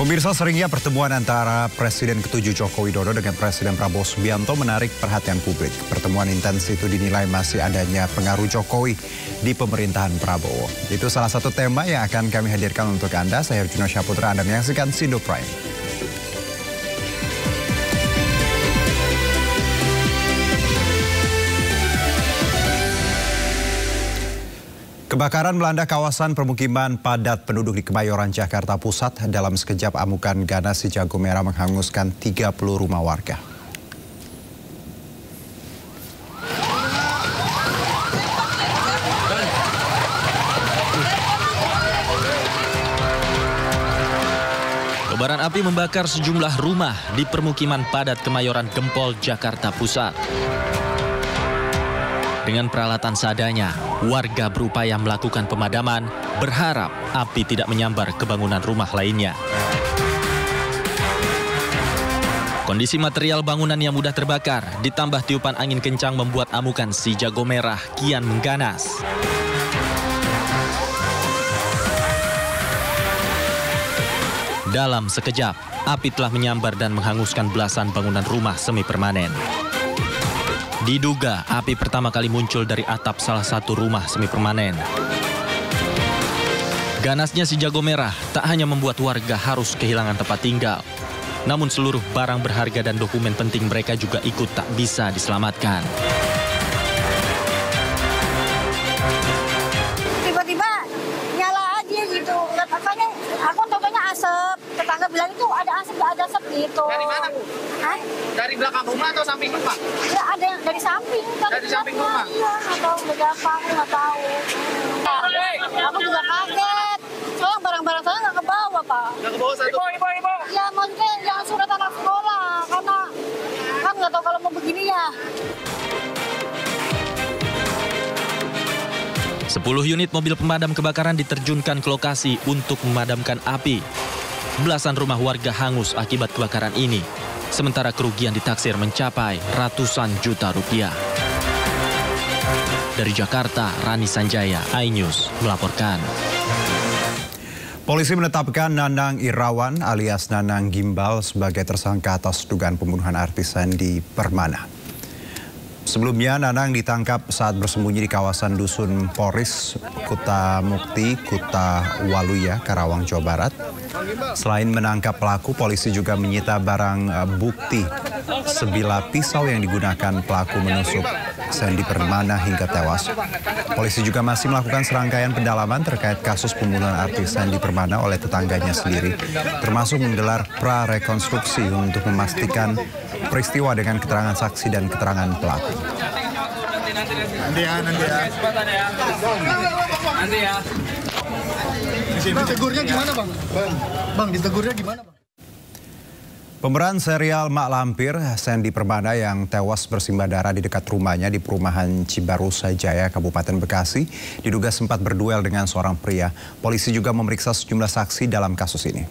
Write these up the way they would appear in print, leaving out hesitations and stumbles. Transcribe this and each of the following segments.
Pemirsa, seringnya pertemuan antara Presiden ke-7 Joko Widodo dengan Presiden Prabowo Subianto menarik perhatian publik. Pertemuan intens itu dinilai masih adanya pengaruh Jokowi di pemerintahan Prabowo. Itu salah satu tema yang akan kami hadirkan untuk Anda. Saya Arjuna Syaputra, Anda menyaksikan Sindo Prime. Kebakaran melanda kawasan permukiman padat penduduk di Kemayoran, Jakarta Pusat. Dalam sekejap amukan ganas si jago merah menghanguskan 30 rumah warga. Kobaran api membakar sejumlah rumah di permukiman padat Kemayoran Gempol, Jakarta Pusat. Dengan peralatan seadanya, warga berupaya melakukan pemadaman, berharap api tidak menyambar ke bangunan rumah lainnya. Kondisi material bangunan yang mudah terbakar, ditambah tiupan angin kencang membuat amukan si jago merah kian mengganas. Dalam sekejap, api telah menyambar dan menghanguskan belasan bangunan rumah semi permanen. Diduga api pertama kali muncul dari atap salah satu rumah semi permanen. Ganasnya si jago merah tak hanya membuat warga harus kehilangan tempat tinggal, namun seluruh barang berharga dan dokumen penting mereka juga ikut tak bisa diselamatkan. Tiba-tiba nyala aja gitu, makanya aku taunya asap. Tetangga bilang itu ada asap gitu. Dari mana, Bu? Hah? Dari belakang rumah atau samping rumah? Ya ada yang dari samping. Dari samping rumah? Iya, nggak tahu dari apa, aku nggak tahu. Aku juga kaget. Soalnya barang-barang saya nggak ke bawah, Pak. Nggak ke bawah satu? Ibu. Ya maksudnya yang surat anak sekolah, karena kan nggak tahu kalau mau begini ya. 10 unit mobil pemadam kebakaran diterjunkan ke lokasi untuk memadamkan api. Belasan rumah warga hangus akibat kebakaran ini, sementara kerugian ditaksir mencapai ratusan juta rupiah. Dari Jakarta, Rani Sanjaya, iNews melaporkan. Polisi menetapkan Nanang Irawan alias Nanang Gimbal sebagai tersangka atas dugaan pembunuhan artis Sandy Permana. Sebelumnya, Nanang ditangkap saat bersembunyi di kawasan Dusun Poris, Kuta Mukti, Kuta Waluya, Karawang, Jawa Barat. Selain menangkap pelaku, polisi juga menyita barang bukti sebilah pisau yang digunakan pelaku menusuk Sandy Permana hingga tewas. Polisi juga masih melakukan serangkaian pendalaman terkait kasus pembunuhan artis Sandy Permana oleh tetangganya sendiri, termasuk menggelar prarekonstruksi untuk memastikan peristiwa dengan keterangan saksi dan keterangan pelaku. Nanti ya. Ditegurnya gimana, Bang? Bang, ditegurnya gimana, Bang? Pemeran serial Mak Lampir, Sandy Permana yang tewas bersimbah darah di dekat rumahnya di perumahan Cibarusah Jaya, Kabupaten Bekasi, diduga sempat berduel dengan seorang pria. Polisi juga memeriksa sejumlah saksi dalam kasus ini.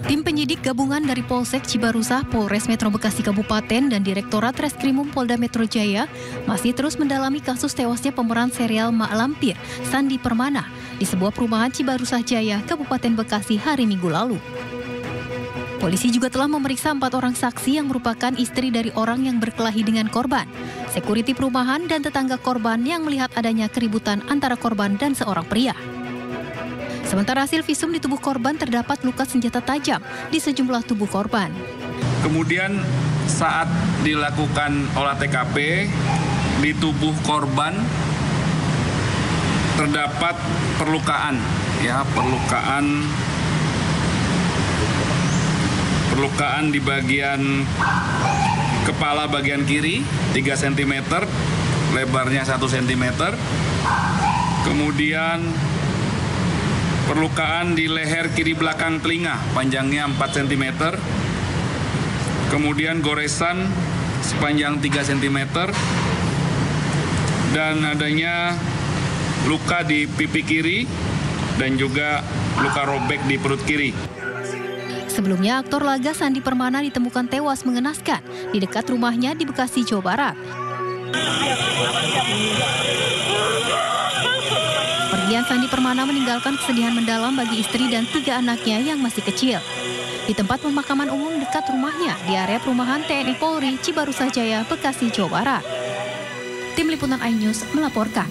Tim penyidik gabungan dari Polsek Cibarusah, Polres Metro Bekasi Kabupaten, dan Direktorat Reskrimum Polda Metro Jaya masih terus mendalami kasus tewasnya pemeran serial Mak Lampir, Sandy Permana, di sebuah perumahan Cibarusah Jaya, Kabupaten Bekasi hari Minggu lalu. Polisi juga telah memeriksa 4 orang saksi yang merupakan istri dari orang yang berkelahi dengan korban, sekuriti perumahan, dan tetangga korban yang melihat adanya keributan antara korban dan seorang pria. Sementara hasil visum di tubuh korban terdapat luka senjata tajam di sejumlah tubuh korban. Kemudian saat dilakukan olah TKP, di tubuh korban terdapat perlukaan di bagian kepala bagian kiri 3 cm, lebarnya 1 cm. Kemudian perlukaan di leher kiri belakang telinga, panjangnya 4 cm. Kemudian goresan sepanjang 3 cm. Dan adanya luka di pipi kiri dan juga luka robek di perut kiri. Sebelumnya, aktor laga Sandi Permana ditemukan tewas mengenaskan di dekat rumahnya di Bekasi, Jawa Barat. Pergian Sandi Permana meninggalkan kesedihan mendalam bagi istri dan 3 anaknya yang masih kecil. Di tempat pemakaman umum dekat rumahnya di area perumahan TNI Polri, Cibarusah Jaya, Bekasi, Jawa Barat. Tim Liputan iNews melaporkan.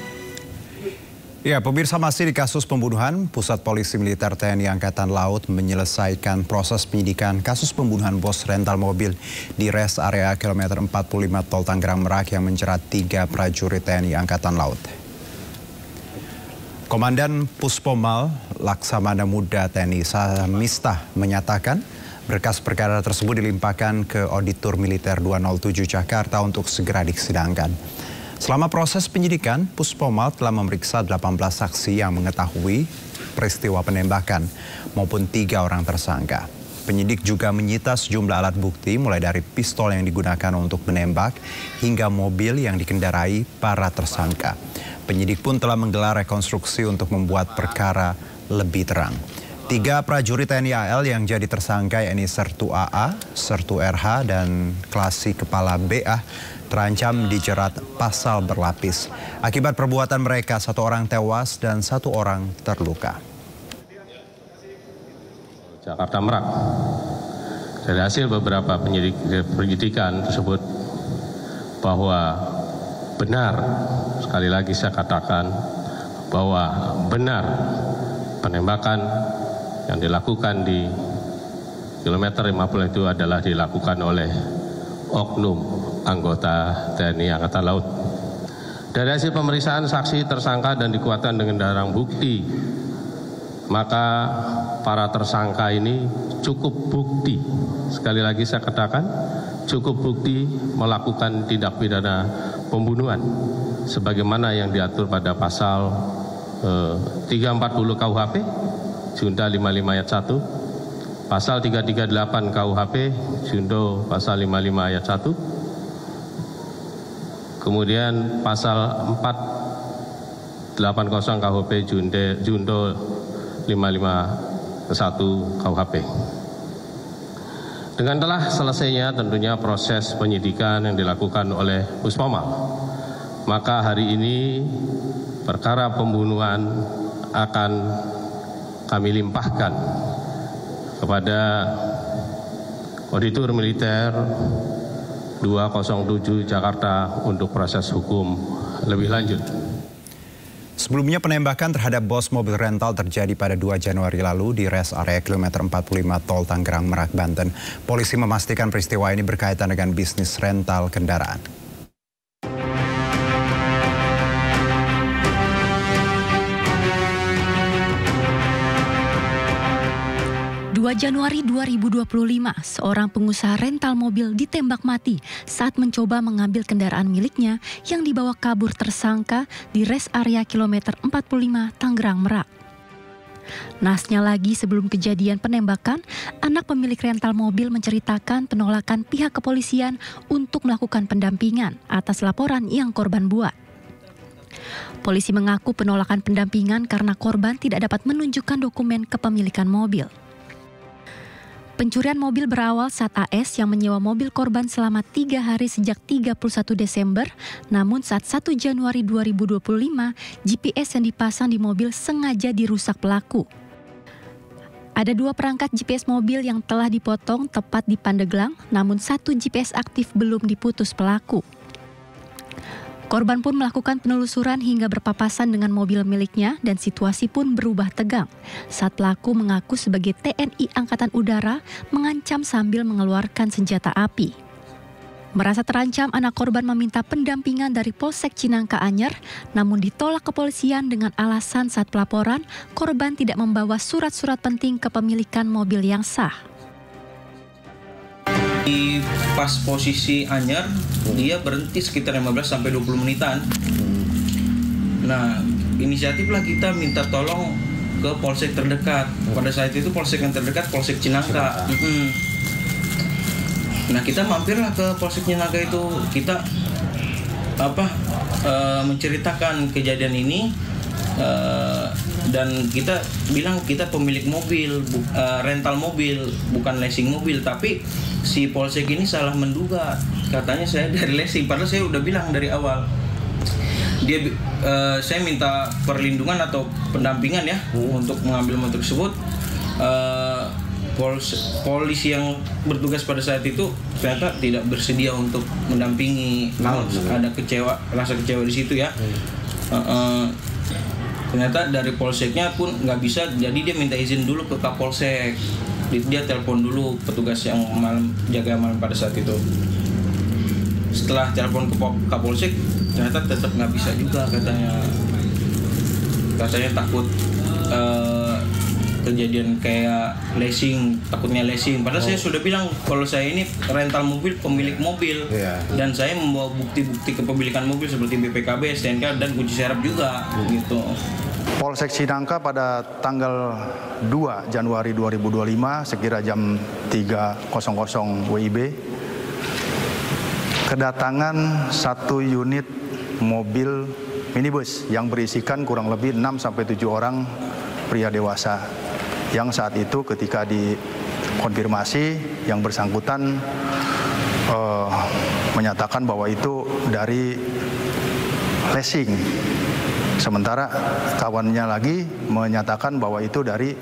Ya, pemirsa, masih di kasus pembunuhan, Pusat Polisi Militer TNI Angkatan Laut menyelesaikan proses penyidikan kasus pembunuhan bos rental mobil di res area kilometer 45 Tol Tangerang Merak yang menjerat 3 prajurit TNI Angkatan Laut. Komandan Puspomal Laksamana Muda TNI Samistah menyatakan berkas perkara tersebut dilimpahkan ke Auditor Militer 207 Jakarta untuk segera disidangkan. Selama proses penyidikan, Puspomal telah memeriksa 18 saksi yang mengetahui peristiwa penembakan maupun 3 orang tersangka. Penyidik juga menyita sejumlah alat bukti mulai dari pistol yang digunakan untuk menembak hingga mobil yang dikendarai para tersangka. Penyidik pun telah menggelar rekonstruksi untuk membuat perkara lebih terang. 3 prajurit TNI AL yang jadi tersangka yakni Sertu AA, Sertu RH, dan Klasi Kepala BA terancam dijerat pasal berlapis. Akibat perbuatan mereka, 1 orang tewas dan 1 orang terluka. Jakarta Merak. Dari hasil beberapa penyidikan tersebut bahwa benar, sekali lagi saya katakan bahwa benar penembakan yang dilakukan di kilometer 50 itu adalah dilakukan oleh oknum anggota TNI Angkatan Laut. Dari hasil pemeriksaan saksi, tersangka, dan dikuatkan dengan barang bukti, maka para tersangka ini cukup bukti, sekali lagi saya katakan, cukup bukti melakukan tindak pidana pembunuhan sebagaimana yang diatur pada pasal 340 KUHP, Junto 55 ayat 1, pasal 338 KUHP, Junto pasal 55 ayat 1, kemudian pasal 480 KUHP, Junto 551 KUHP. Dengan telah selesainya tentunya proses penyidikan yang dilakukan oleh Puspomal, maka hari ini perkara pembunuhan akan kami limpahkan kepada Auditor Militer 207 Jakarta untuk proses hukum lebih lanjut. Sebelumnya penembakan terhadap bos mobil rental terjadi pada 2 Januari lalu di res area kilometer 45 Tol Tangerang Merak, Banten. Polisi memastikan peristiwa ini berkaitan dengan bisnis rental kendaraan. 2 Januari 2025, seorang pengusaha rental mobil ditembak mati saat mencoba mengambil kendaraan miliknya yang dibawa kabur tersangka di res area kilometer 45 Tangerang Merak. Nasnya lagi, sebelum kejadian penembakan, anak pemilik rental mobil menceritakan penolakan pihak kepolisian untuk melakukan pendampingan atas laporan yang korban buat. Polisi mengaku penolakan pendampingan karena korban tidak dapat menunjukkan dokumen kepemilikan mobil. Pencurian mobil berawal saat AS yang menyewa mobil korban selama 3 hari sejak 31 Desember, namun saat 1 Januari 2025, GPS yang dipasang di mobil sengaja dirusak pelaku. Ada 2 perangkat GPS mobil yang telah dipotong tepat di Pandeglang, namun 1 GPS aktif belum diputus pelaku. Korban pun melakukan penelusuran hingga berpapasan dengan mobil miliknya dan situasi pun berubah tegang saat pelaku mengaku sebagai TNI Angkatan Udara mengancam sambil mengeluarkan senjata api. Merasa terancam, anak korban meminta pendampingan dari Polsek Cinangka Anyer, namun ditolak kepolisian dengan alasan saat pelaporan korban tidak membawa surat-surat penting kepemilikan mobil yang sah. Di pas posisi Anyer, dia berhenti sekitar 15-20 menitan. Nah, inisiatiflah kita minta tolong ke polsek terdekat. Pada saat itu polsek yang terdekat Polsek Cinangka. Nah, kita mampirlah ke Polsek Cinangka itu. Kita menceritakan kejadian ini. Dan kita bilang kita pemilik mobil, rental mobil, bukan leasing mobil. Tapi si polsek ini salah menduga, katanya saya dari leasing, padahal saya udah bilang dari awal. Saya minta perlindungan atau pendampingan ya untuk mengambil motor tersebut. Polisi yang bertugas pada saat itu ternyata tidak bersedia untuk mendampingi. Ada rasa kecewa di situ ya. Ternyata dari polseknya pun nggak bisa, jadi dia minta izin dulu ke Kapolsek. Dia telepon dulu petugas yang jaga malam pada saat itu. Setelah telepon ke Kapolsek, ternyata tetap nggak bisa juga katanya. Katanya takut kejadian kayak leasing, takutnya leasing. Padahal saya sudah bilang kalau saya ini rental mobil, pemilik mobil, dan saya membawa bukti-bukti kepemilikan mobil seperti BPKB, STNK, dan kunci serep juga, gitu. Polsek Cinangka pada tanggal 2 Januari 2025 sekira jam 3.00 WIB kedatangan satu unit mobil minibus yang berisikan kurang lebih 6-7 orang pria dewasa. Yang saat itu ketika dikonfirmasi yang bersangkutan menyatakan bahwa itu dari leasing. Sementara kawannya lagi menyatakan bahwa itu dari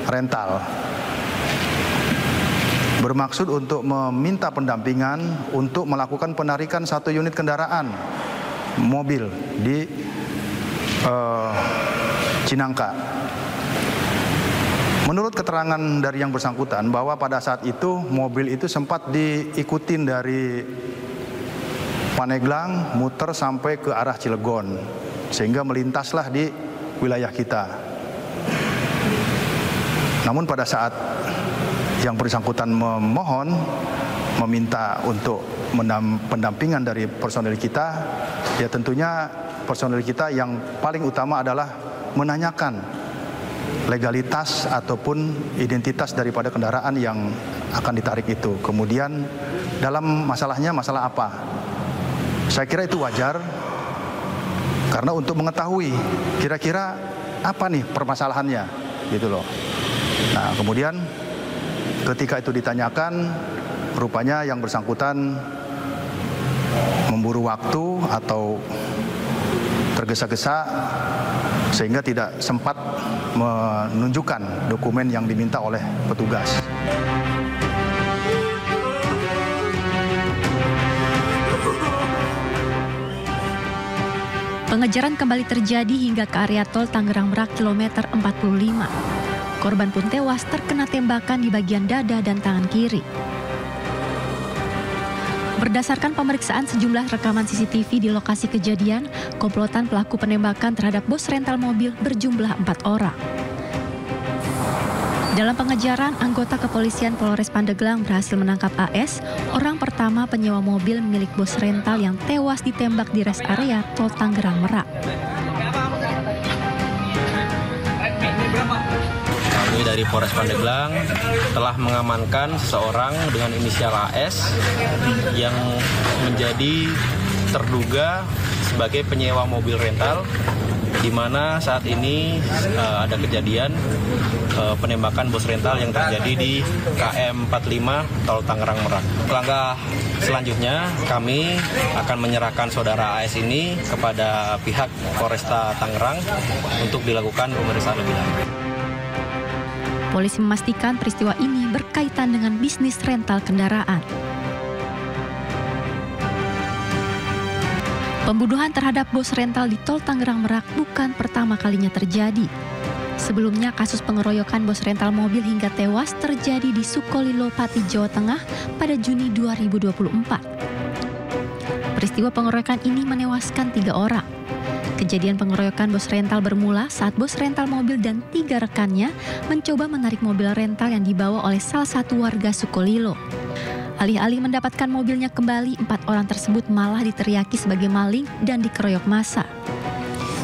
rental. Bermaksud untuk meminta pendampingan untuk melakukan penarikan satu unit kendaraan mobil di Cinangka. Menurut keterangan dari yang bersangkutan bahwa pada saat itu mobil itu sempat diikutin dari Paneglang muter sampai ke arah Cilegon sehingga melintaslah di wilayah kita. Namun pada saat yang bersangkutan meminta untuk pendampingan dari personel kita, ya tentunya personel kita yang paling utama adalah menanyakan legalitas ataupun identitas daripada kendaraan yang akan ditarik itu. Kemudian dalam masalahnya masalah apa? Saya kira itu wajar karena untuk mengetahui kira-kira apa nih permasalahannya gitu loh. Nah, kemudian ketika itu ditanyakan, rupanya yang bersangkutan memburu waktu atau tergesa-gesa sehingga tidak sempat menunjukkan dokumen yang diminta oleh petugas. Pengejaran kembali terjadi hingga ke area tol Tangerang Merak kilometer 45. Korban pun tewas terkena tembakan di bagian dada dan tangan kiri. Berdasarkan pemeriksaan sejumlah rekaman CCTV di lokasi kejadian, komplotan pelaku penembakan terhadap bos rental mobil berjumlah 4 orang. Dalam pengejaran, anggota kepolisian Polres Pandeglang berhasil menangkap AS, orang pertama penyewa mobil milik bos rental yang tewas ditembak di rest area tol Tangerang Merak. Kami dari Polres Pandeglang telah mengamankan seseorang dengan inisial AS yang menjadi terduga sebagai penyewa mobil rental, di mana saat ini ada kejadian penembakan bos rental yang terjadi di KM 45 Tol Tangerang Merak. Langkah selanjutnya kami akan menyerahkan saudara AS ini kepada pihak Polresta Tangerang untuk dilakukan pemeriksaan lebih lanjut. Polisi memastikan peristiwa ini berkaitan dengan bisnis rental kendaraan. Pembunuhan terhadap bos rental di Tol Tangerang Merak bukan pertama kalinya terjadi. Sebelumnya, kasus pengeroyokan bos rental mobil hingga tewas terjadi di Sukolilo, Pati, Jawa Tengah pada Juni 2024. Peristiwa pengeroyokan ini menewaskan 3 orang. Kejadian pengeroyokan bos rental bermula saat bos rental mobil dan 3 rekannya mencoba menarik mobil rental yang dibawa oleh salah satu warga Sukolilo. Alih-alih mendapatkan mobilnya kembali, 4 orang tersebut malah diteriaki sebagai maling dan dikeroyok massa.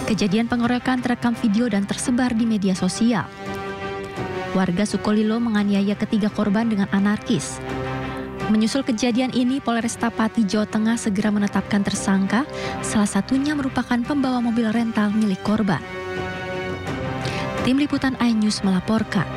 Kejadian pengeroyokan terekam video dan tersebar di media sosial. Warga Sukolilo menganiaya ketiga korban dengan anarkis. Menyusul kejadian ini, Polresta Pati, Jawa Tengah segera menetapkan tersangka, salah satunya merupakan pembawa mobil rental milik korban. Tim Liputan iNews melaporkan.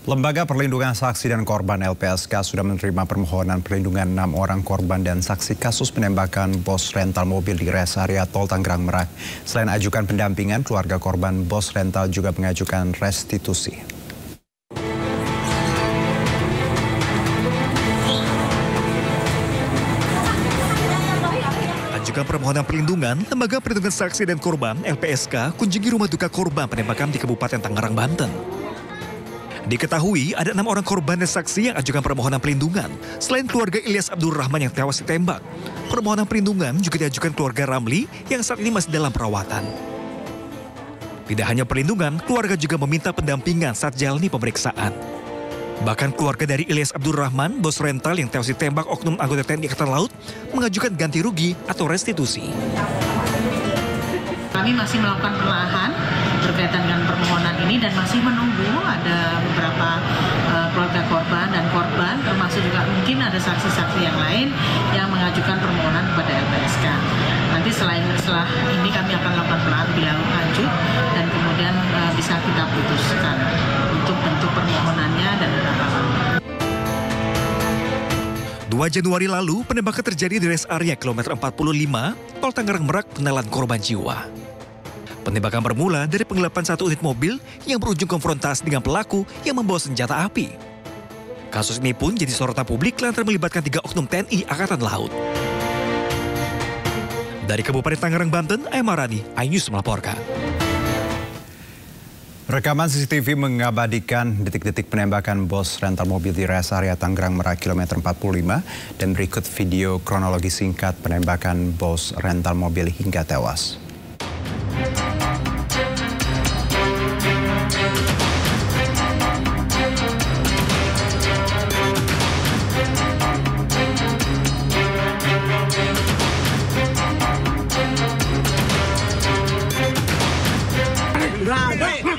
Lembaga Perlindungan Saksi dan Korban LPSK sudah menerima permohonan perlindungan 6 orang korban dan saksi kasus penembakan bos rental mobil di res area Tol Tangerang Merak. Selain ajukan pendampingan, keluarga korban bos rental juga mengajukan restitusi. Ajukan permohonan perlindungan, Lembaga Perlindungan Saksi dan Korban LPSK kunjungi rumah duka korban penembakan di Kabupaten Tangerang, Banten. Diketahui ada 6 orang korban dan saksi yang ajukan permohonan perlindungan. Selain keluarga Ilyas Abdul Rahman yang tewas ditembak, permohonan perlindungan juga diajukan keluarga Ramli yang saat ini masih dalam perawatan. Tidak hanya perlindungan, keluarga juga meminta pendampingan saat jalani pemeriksaan. Bahkan keluarga dari Ilyas Abdul Rahman, bos rental yang tewas ditembak oknum anggota TNI Angkatan Laut, mengajukan ganti rugi atau restitusi. Kami masih melakukan penelahan berkaitan dengan permohonan ini dan masih menunggu ada beberapa keluarga korban dan korban, termasuk juga mungkin ada saksi-saksi yang lain yang mengajukan permohonan kepada LPSK. Nanti setelah ini kami akan melakukan penelahan lebih lanjut dan kemudian bisa kita putuskan untuk bentuk permohonannya dan berapa lama. 2 Januari lalu, penembakan terjadi di res area kilometer 45, Tol Tangerang Merak, menelan korban jiwa. Penembakan bermula dari penggelapan satu unit mobil yang berujung konfrontasi dengan pelaku yang membawa senjata api. Kasus ini pun jadi sorotan publik lantaran melibatkan 3 oknum TNI Angkatan Laut. Dari Kabupaten Tangerang, Banten, Aymarani, iNews melaporkan. Rekaman CCTV mengabadikan detik-detik penembakan bos rental mobil di res area Tangerang Merak kilometer 45 dan berikut video kronologi singkat penembakan bos rental mobil hingga tewas.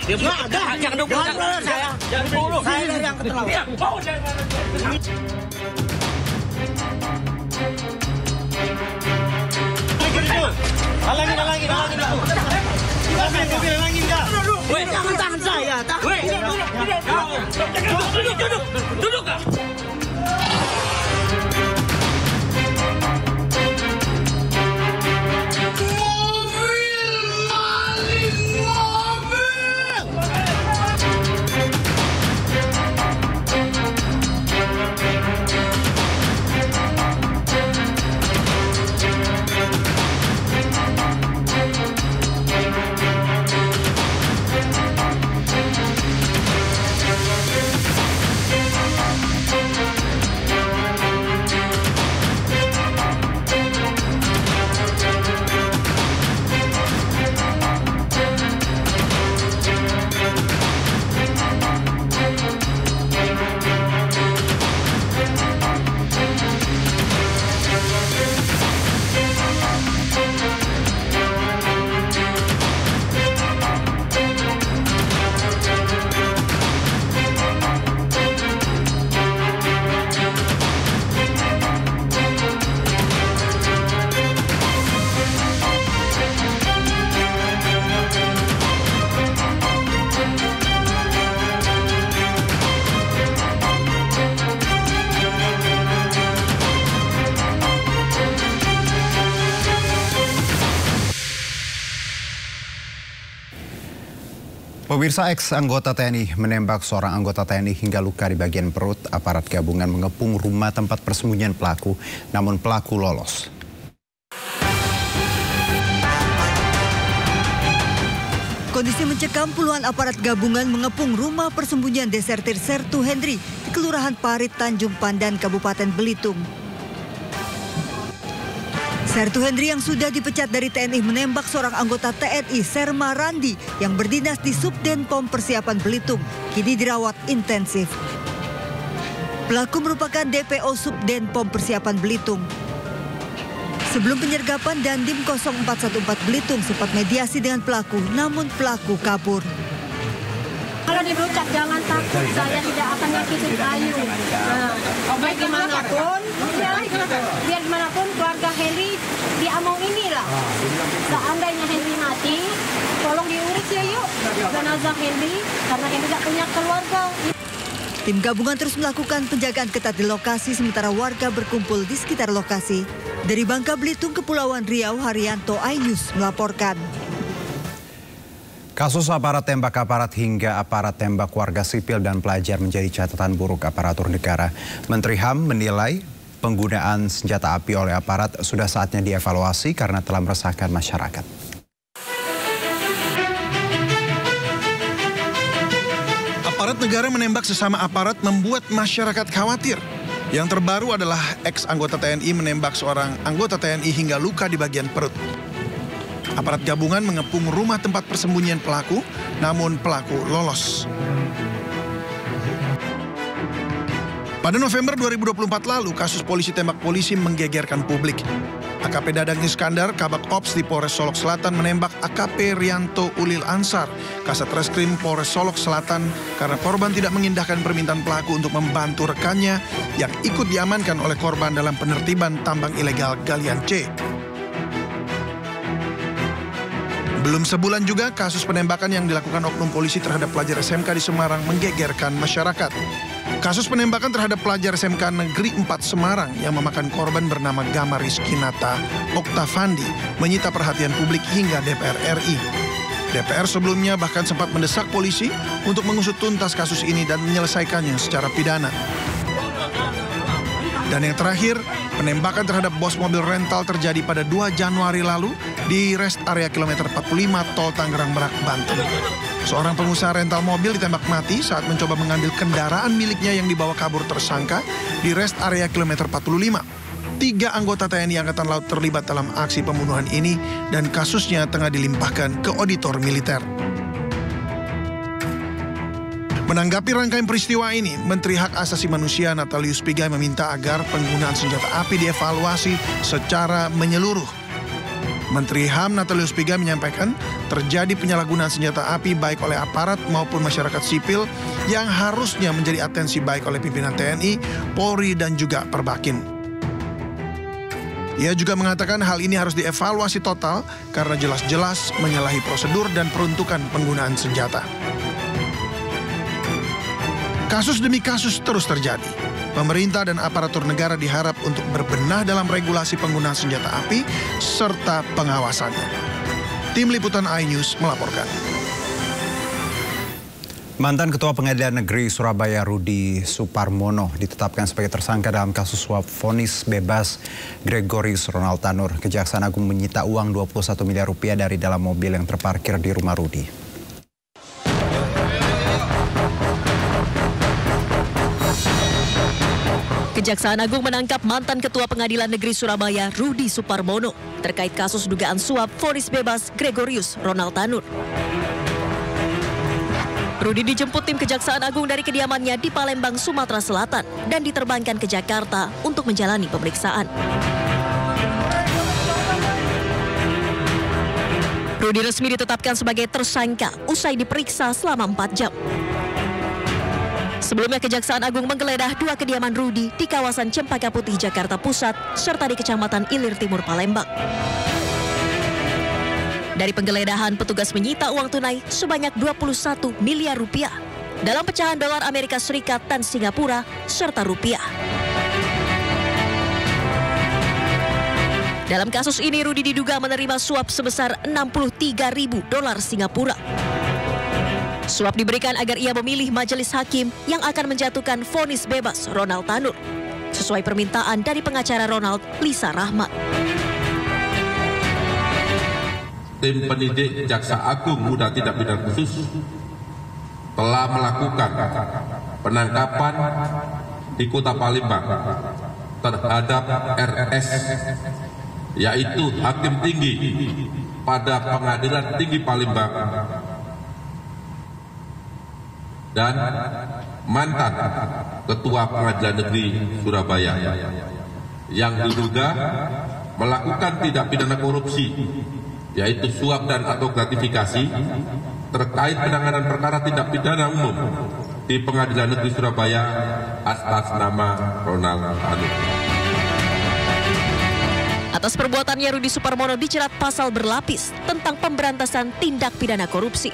Nggak ada. Jangan dulu saya. Jangan dulu. Saya dari Angkatan Laut. Halangin. Halangin dah. Weh, jangan tahan saya. Weh, duduk. Pemirsa, ex-anggota TNI menembak seorang anggota TNI hingga luka di bagian perut. Aparat gabungan mengepung rumah tempat persembunyian pelaku, namun pelaku lolos. Kondisi mencekam, puluhan aparat gabungan mengepung rumah persembunyian desertir Sertu Hendri di Kelurahan Parit, Tanjung Pandan, Kabupaten Belitung. Sertu Hendri yang sudah dipecat dari TNI menembak seorang anggota TNI, Serma Randi, yang berdinas di Subdenpom Persiapan Belitung, kini dirawat intensif. Pelaku merupakan DPO Subdenpom Persiapan Belitung. Sebelum penyergapan, Dandim 0414 Belitung sempat mediasi dengan pelaku, namun pelaku kabur. Kalau dipecat jangan takut, saya tidak akan nyakitin Ayu. Nah, biar gimana pun keluarga Heli dia mau inilah. ya. Seandainya Henry mati, tolong diurus ya yuk jenazah Henry, karena Henry tidak punya keluarga. Tim gabungan terus melakukan penjagaan ketat di lokasi sementara warga berkumpul di sekitar lokasi. Dari Bangka Belitung, Kepulauan Riau, Haryanto, iNews melaporkan. Kasus aparat tembak aparat hingga aparat tembak warga sipil dan pelajar menjadi catatan buruk aparatur negara. Menteri HAM menilai penggunaan senjata api oleh aparat sudah saatnya dievaluasi karena telah meresahkan masyarakat. Aparat negara menembak sesama aparat membuat masyarakat khawatir. Yang terbaru adalah ex-anggota TNI menembak seorang anggota TNI hingga luka di bagian perut. Aparat gabungan mengepung rumah tempat persembunyian pelaku, namun pelaku lolos. Pada November 2024 lalu, kasus polisi tembak polisi menggegerkan publik. AKP Dadang Iskandar, Kabak Ops di Polres Solok Selatan menembak AKP Rianto Ulil Ansar, Kasat Reskrim Polres Solok Selatan karena korban tidak mengindahkan permintaan pelaku untuk membantu rekannya yang ikut diamankan oleh korban dalam penertiban tambang ilegal galian C. Belum sebulan juga kasus penembakan yang dilakukan oknum polisi terhadap pelajar SMK di Semarang menggegerkan masyarakat. Kasus penembakan terhadap pelajar SMK Negeri 4 Semarang yang memakan korban bernama Gama Rizkinata Oktavandi menyita perhatian publik hingga DPR RI. DPR sebelumnya bahkan sempat mendesak polisi untuk mengusut tuntas kasus ini dan menyelesaikannya secara pidana. Dan yang terakhir, penembakan terhadap bos mobil rental terjadi pada 2 Januari lalu di rest area kilometer 45 Tol Tangerang Merak, Banten. Seorang pengusaha rental mobil ditembak mati saat mencoba mengambil kendaraan miliknya yang dibawa kabur tersangka di rest area kilometer 45. 3 anggota TNI Angkatan Laut terlibat dalam aksi pembunuhan ini dan kasusnya tengah dilimpahkan ke auditor militer. Menanggapi rangkaian peristiwa ini, Menteri Hak Asasi Manusia Natalius Pigai meminta agar penggunaan senjata api dievaluasi secara menyeluruh. Menteri HAM Natalius Pigai menyampaikan terjadi penyalahgunaan senjata api baik oleh aparat maupun masyarakat sipil yang harusnya menjadi atensi baik oleh pimpinan TNI, Polri, dan juga Perbakin. Ia juga mengatakan hal ini harus dievaluasi total karena jelas-jelas menyalahi prosedur dan peruntukan penggunaan senjata. Kasus demi kasus terus terjadi. Pemerintah dan aparatur negara diharap untuk berbenah dalam regulasi penggunaan senjata api serta pengawasannya. Tim Liputan iNews melaporkan. Mantan Ketua Pengadilan Negeri Surabaya Rudi Suparmono ditetapkan sebagai tersangka dalam kasus suap vonis bebas Gregorius Ronald Tanur. Kejaksaan Agung menyita uang 21 miliar rupiah dari dalam mobil yang terparkir di rumah Rudi. Kejaksaan Agung menangkap mantan Ketua Pengadilan Negeri Surabaya Rudi Suparmono terkait kasus dugaan suap vonis bebas Gregorius Ronald Tanur. Rudi dijemput tim Kejaksaan Agung dari kediamannya di Palembang, Sumatera Selatan dan diterbangkan ke Jakarta untuk menjalani pemeriksaan. Rudi resmi ditetapkan sebagai tersangka usai diperiksa selama 4 jam. Sebelumnya Kejaksaan Agung menggeledah 2 kediaman Rudi di kawasan Cempaka Putih, Jakarta Pusat, serta di Kecamatan Ilir Timur, Palembang. Dari penggeledahan, petugas menyita uang tunai sebanyak 21 miliar rupiah dalam pecahan dolar Amerika Serikat dan Singapura, serta rupiah. Dalam kasus ini, Rudi diduga menerima suap sebesar 63.000 dolar Singapura. Suap diberikan agar ia memilih majelis hakim yang akan menjatuhkan vonis bebas Ronald Tanur, sesuai permintaan dari pengacara Ronald, Lisa Rahmat. Tim penyidik Jaksa Agung Muda Tindak Pidana Khusus telah melakukan penangkapan di Kota Palembang terhadap RS, yaitu Hakim Tinggi pada Pengadilan Tinggi Palembang dan mantan Ketua Pengadilan Negeri Surabaya yang diduga melakukan tindak pidana korupsi, yaitu suap dan atau gratifikasi terkait penanganan perkara tindak pidana umum di Pengadilan Negeri Surabaya atas nama Ronald Tanur. Atas perbuatannya, Rudi Suparmono dijerat pasal berlapis tentang pemberantasan tindak pidana korupsi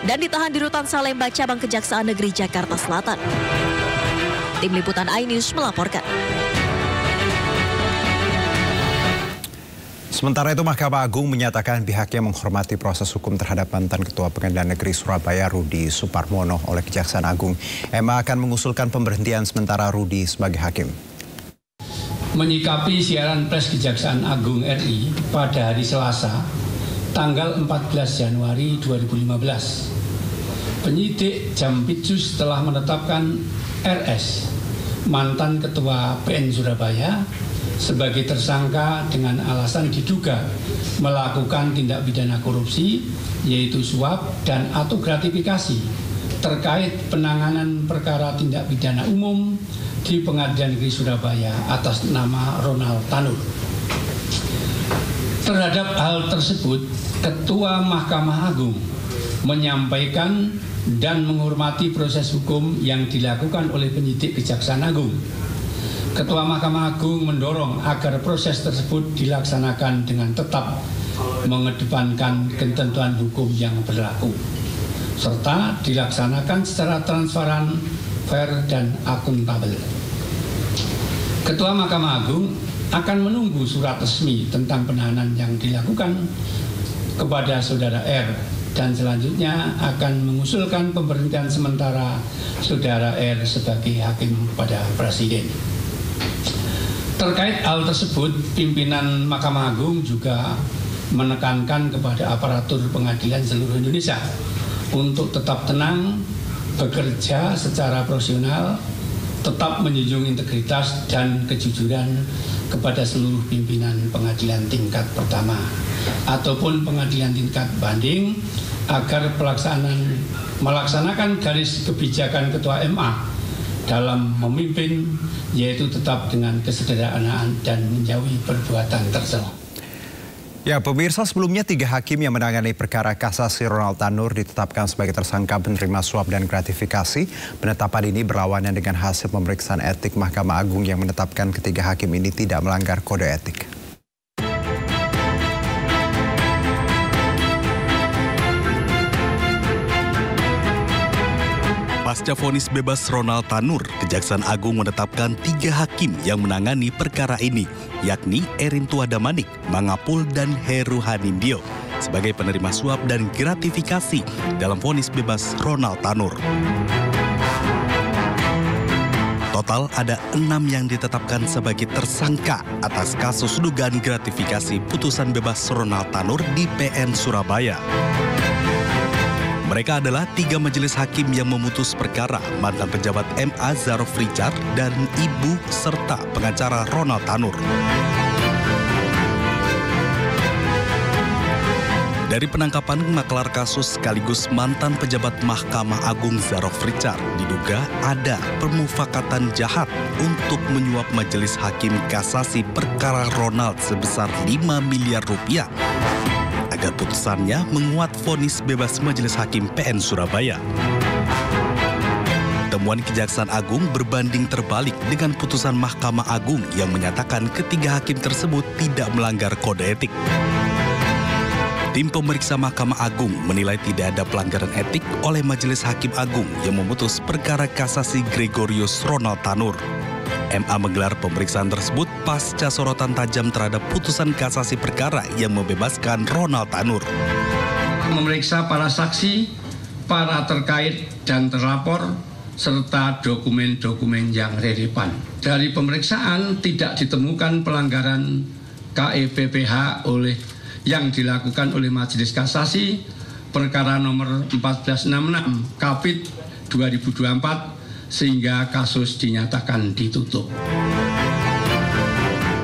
dan ditahan di Rutan Salemba, Cabang Kejaksaan Negeri Jakarta Selatan. Tim Liputan iNews melaporkan. Sementara itu, Mahkamah Agung menyatakan pihaknya menghormati proses hukum terhadap mantan Ketua Pengadilan Negeri Surabaya Rudi Suparmono oleh Kejaksaan Agung. MA akan mengusulkan pemberhentian sementara Rudi sebagai hakim. Menyikapi siaran pers Kejaksaan Agung RI pada hari Selasa, tanggal 14 Januari 2015, penyidik Jampitsus telah menetapkan RS, mantan Ketua PN Surabaya, sebagai tersangka dengan alasan diduga melakukan tindak pidana korupsi, yaitu suap dan atau gratifikasi terkait penanganan perkara tindak pidana umum di Pengadilan Negeri Surabaya atas nama Ronald Tanur. Terhadap hal tersebut, Ketua Mahkamah Agung menyampaikan dan menghormati proses hukum yang dilakukan oleh penyidik Kejaksaan Agung. Ketua Mahkamah Agung mendorong agar proses tersebut dilaksanakan dengan tetap mengedepankan ketentuan hukum yang berlaku, serta dilaksanakan secara transparan, fair, dan akuntabel. Ketua Mahkamah Agung akan menunggu surat resmi tentang penahanan yang dilakukan kepada Saudara R, dan selanjutnya akan mengusulkan pemberhentian sementara Saudara R sebagai hakim kepada Presiden. Terkait hal tersebut, pimpinan Mahkamah Agung juga menekankan kepada aparatur pengadilan seluruh Indonesia untuk tetap tenang, bekerja secara profesional, tetap menjunjung integritas dan kejujuran kepada seluruh pimpinan pengadilan tingkat pertama ataupun pengadilan tingkat banding, agar melaksanakan garis kebijakan Ketua MA dalam memimpin, yaitu tetap dengan kesederhanaan dan menjauhi perbuatan tercela. Ya, pemirsa, sebelumnya 3 hakim yang menangani perkara kasasi Ronald Tanur ditetapkan sebagai tersangka penerima suap dan gratifikasi. Penetapan ini berlawanan dengan hasil pemeriksaan etik Mahkamah Agung yang menetapkan ketiga hakim ini tidak melanggar kode etik. Pasca vonis bebas Ronald Tanur, Kejaksaan Agung menetapkan 3 hakim yang menangani perkara ini, yakni Erin Tuadamanik, Mangapul, dan Heru Hanindyo sebagai penerima suap dan gratifikasi dalam vonis bebas Ronald Tanur. Total ada 6 yang ditetapkan sebagai tersangka atas kasus dugaan gratifikasi putusan bebas Ronald Tanur di PN Surabaya. Mereka adalah 3 majelis hakim yang memutus perkara mantan pejabat MA Zarof Richard dan ibu serta pengacara Ronald Tanur. Dari penangkapan maklar kasus sekaligus mantan pejabat Mahkamah Agung Zarof Richard diduga ada permufakatan jahat untuk menyuap majelis hakim kasasi perkara Ronald sebesar 5 miliar rupiah. Agar putusannya menguat vonis bebas Majelis Hakim PN Surabaya. Temuan Kejaksaan Agung berbanding terbalik dengan putusan Mahkamah Agung yang menyatakan ketiga hakim tersebut tidak melanggar kode etik. Tim pemeriksa Mahkamah Agung menilai tidak ada pelanggaran etik oleh Majelis Hakim Agung yang memutus perkara kasasi Gregorius Ronald Tanur. MA menggelar pemeriksaan tersebut pasca sorotan tajam terhadap putusan kasasi perkara yang membebaskan Ronald Tanur. Memeriksa para saksi, para terkait dan terlapor, serta dokumen-dokumen yang relevan. Dari pemeriksaan tidak ditemukan pelanggaran KEPPH yang dilakukan oleh Majelis Kasasi perkara nomor 1466 Kapit 2024 sehingga kasus dinyatakan ditutup.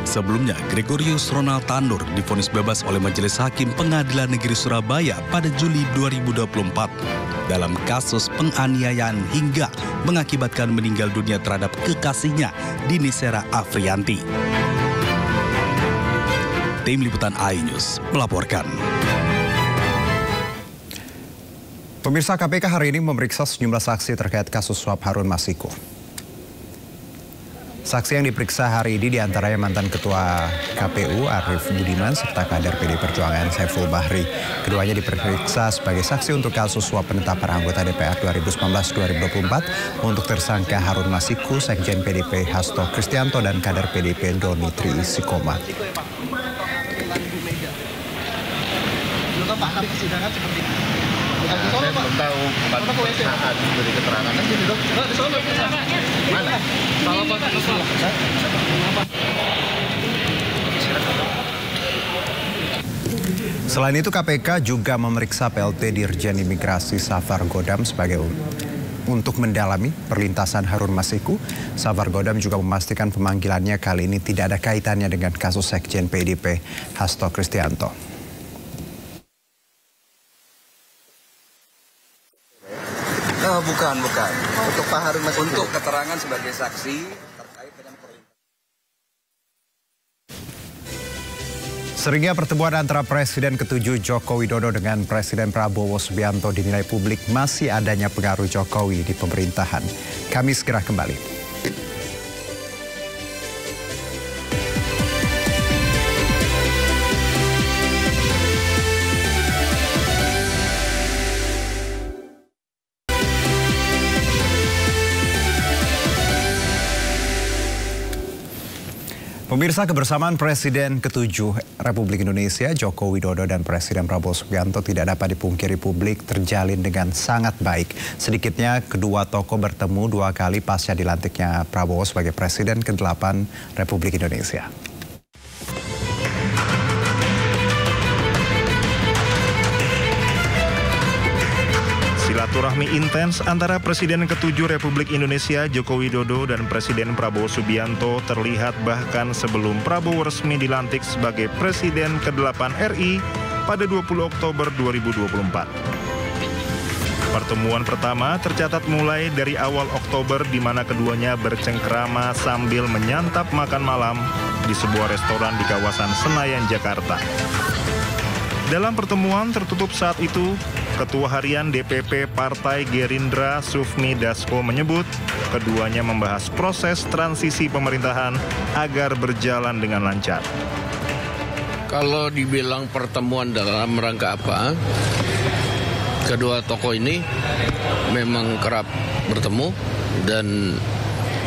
Sebelumnya, Gregorius Ronald Tanur divonis bebas oleh Majelis Hakim Pengadilan Negeri Surabaya pada Juli 2024 dalam kasus penganiayaan hingga mengakibatkan meninggal dunia terhadap kekasihnya, Dini Sera Afrianti. Tim Liputan iNews melaporkan. Pemirsa, KPK hari ini memeriksa sejumlah saksi terkait kasus suap Harun Masiku. Saksi yang diperiksa hari ini diantaranya mantan Ketua KPU Arief Budiman serta kader PD Perjuangan Saiful Bahri. Keduanya diperiksa sebagai saksi untuk kasus suap penetapan anggota DPR 2019-2024 untuk tersangka Harun Masiku, Sekjen PDP Hasto Kristianto dan kader PDP Doni Trisikoma. Saya belum tahu saat beri keterangan aja nih, Dok. Mana? Selain itu KPK juga memeriksa PLT Dirjen Imigrasi Safar Godam sebagai untuk mendalami perlintasan Harun Masiku. Safar Godam juga memastikan pemanggilannya kali ini tidak ada kaitannya dengan kasus Sekjen PDP Hasto Kristianto. Bukan. Untuk Pak Harun Masiku. Untuk keterangan sebagai saksi terkait dengan Seringnya pertemuan antara Presiden ke-7 Joko Widodo dengan Presiden Prabowo Subianto dinilai publik masih adanya pengaruh Jokowi di pemerintahan. Kami segera kembali. Pemirsa, kebersamaan Presiden ke-7 Republik Indonesia Joko Widodo dan Presiden Prabowo Subianto tidak dapat dipungkiri publik terjalin dengan sangat baik. Sedikitnya kedua tokoh bertemu 2 kali pasca dilantiknya Prabowo sebagai Presiden ke-8 Republik Indonesia. Silaturahmi intens antara Presiden ke-7 Republik Indonesia Joko Widodo dan Presiden Prabowo Subianto terlihat bahkan sebelum Prabowo resmi dilantik sebagai Presiden ke-8 RI pada 20 Oktober 2024. Pertemuan pertama tercatat mulai dari awal Oktober di mana keduanya bercengkrama sambil menyantap makan malam di sebuah restoran di kawasan Senayan, Jakarta. Dalam pertemuan tertutup saat itu, Ketua Harian DPP Partai Gerindra Sufmi Dasko menyebut keduanya membahas proses transisi pemerintahan agar berjalan dengan lancar. Kalau dibilang pertemuan dalam rangka apa, kedua tokoh ini memang kerap bertemu dan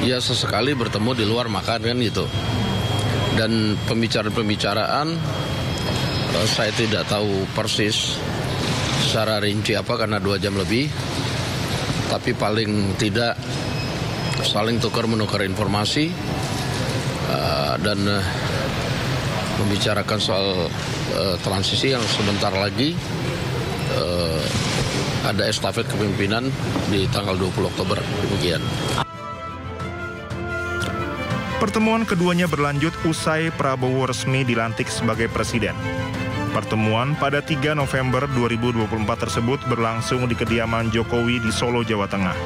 ya sesekali bertemu di luar makan kan gitu. Dan pembicaraan saya tidak tahu persis secara rinci apa karena 2 jam lebih, tapi paling tidak saling tukar-menukar informasi dan membicarakan soal transisi yang sebentar lagi ada estafet kepemimpinan di tanggal 20 Oktober. Demikian. Pertemuan keduanya berlanjut usai Prabowo resmi dilantik sebagai Presiden. Pertemuan pada 3 November 2024 tersebut berlangsung di kediaman Jokowi di Solo, Jawa Tengah.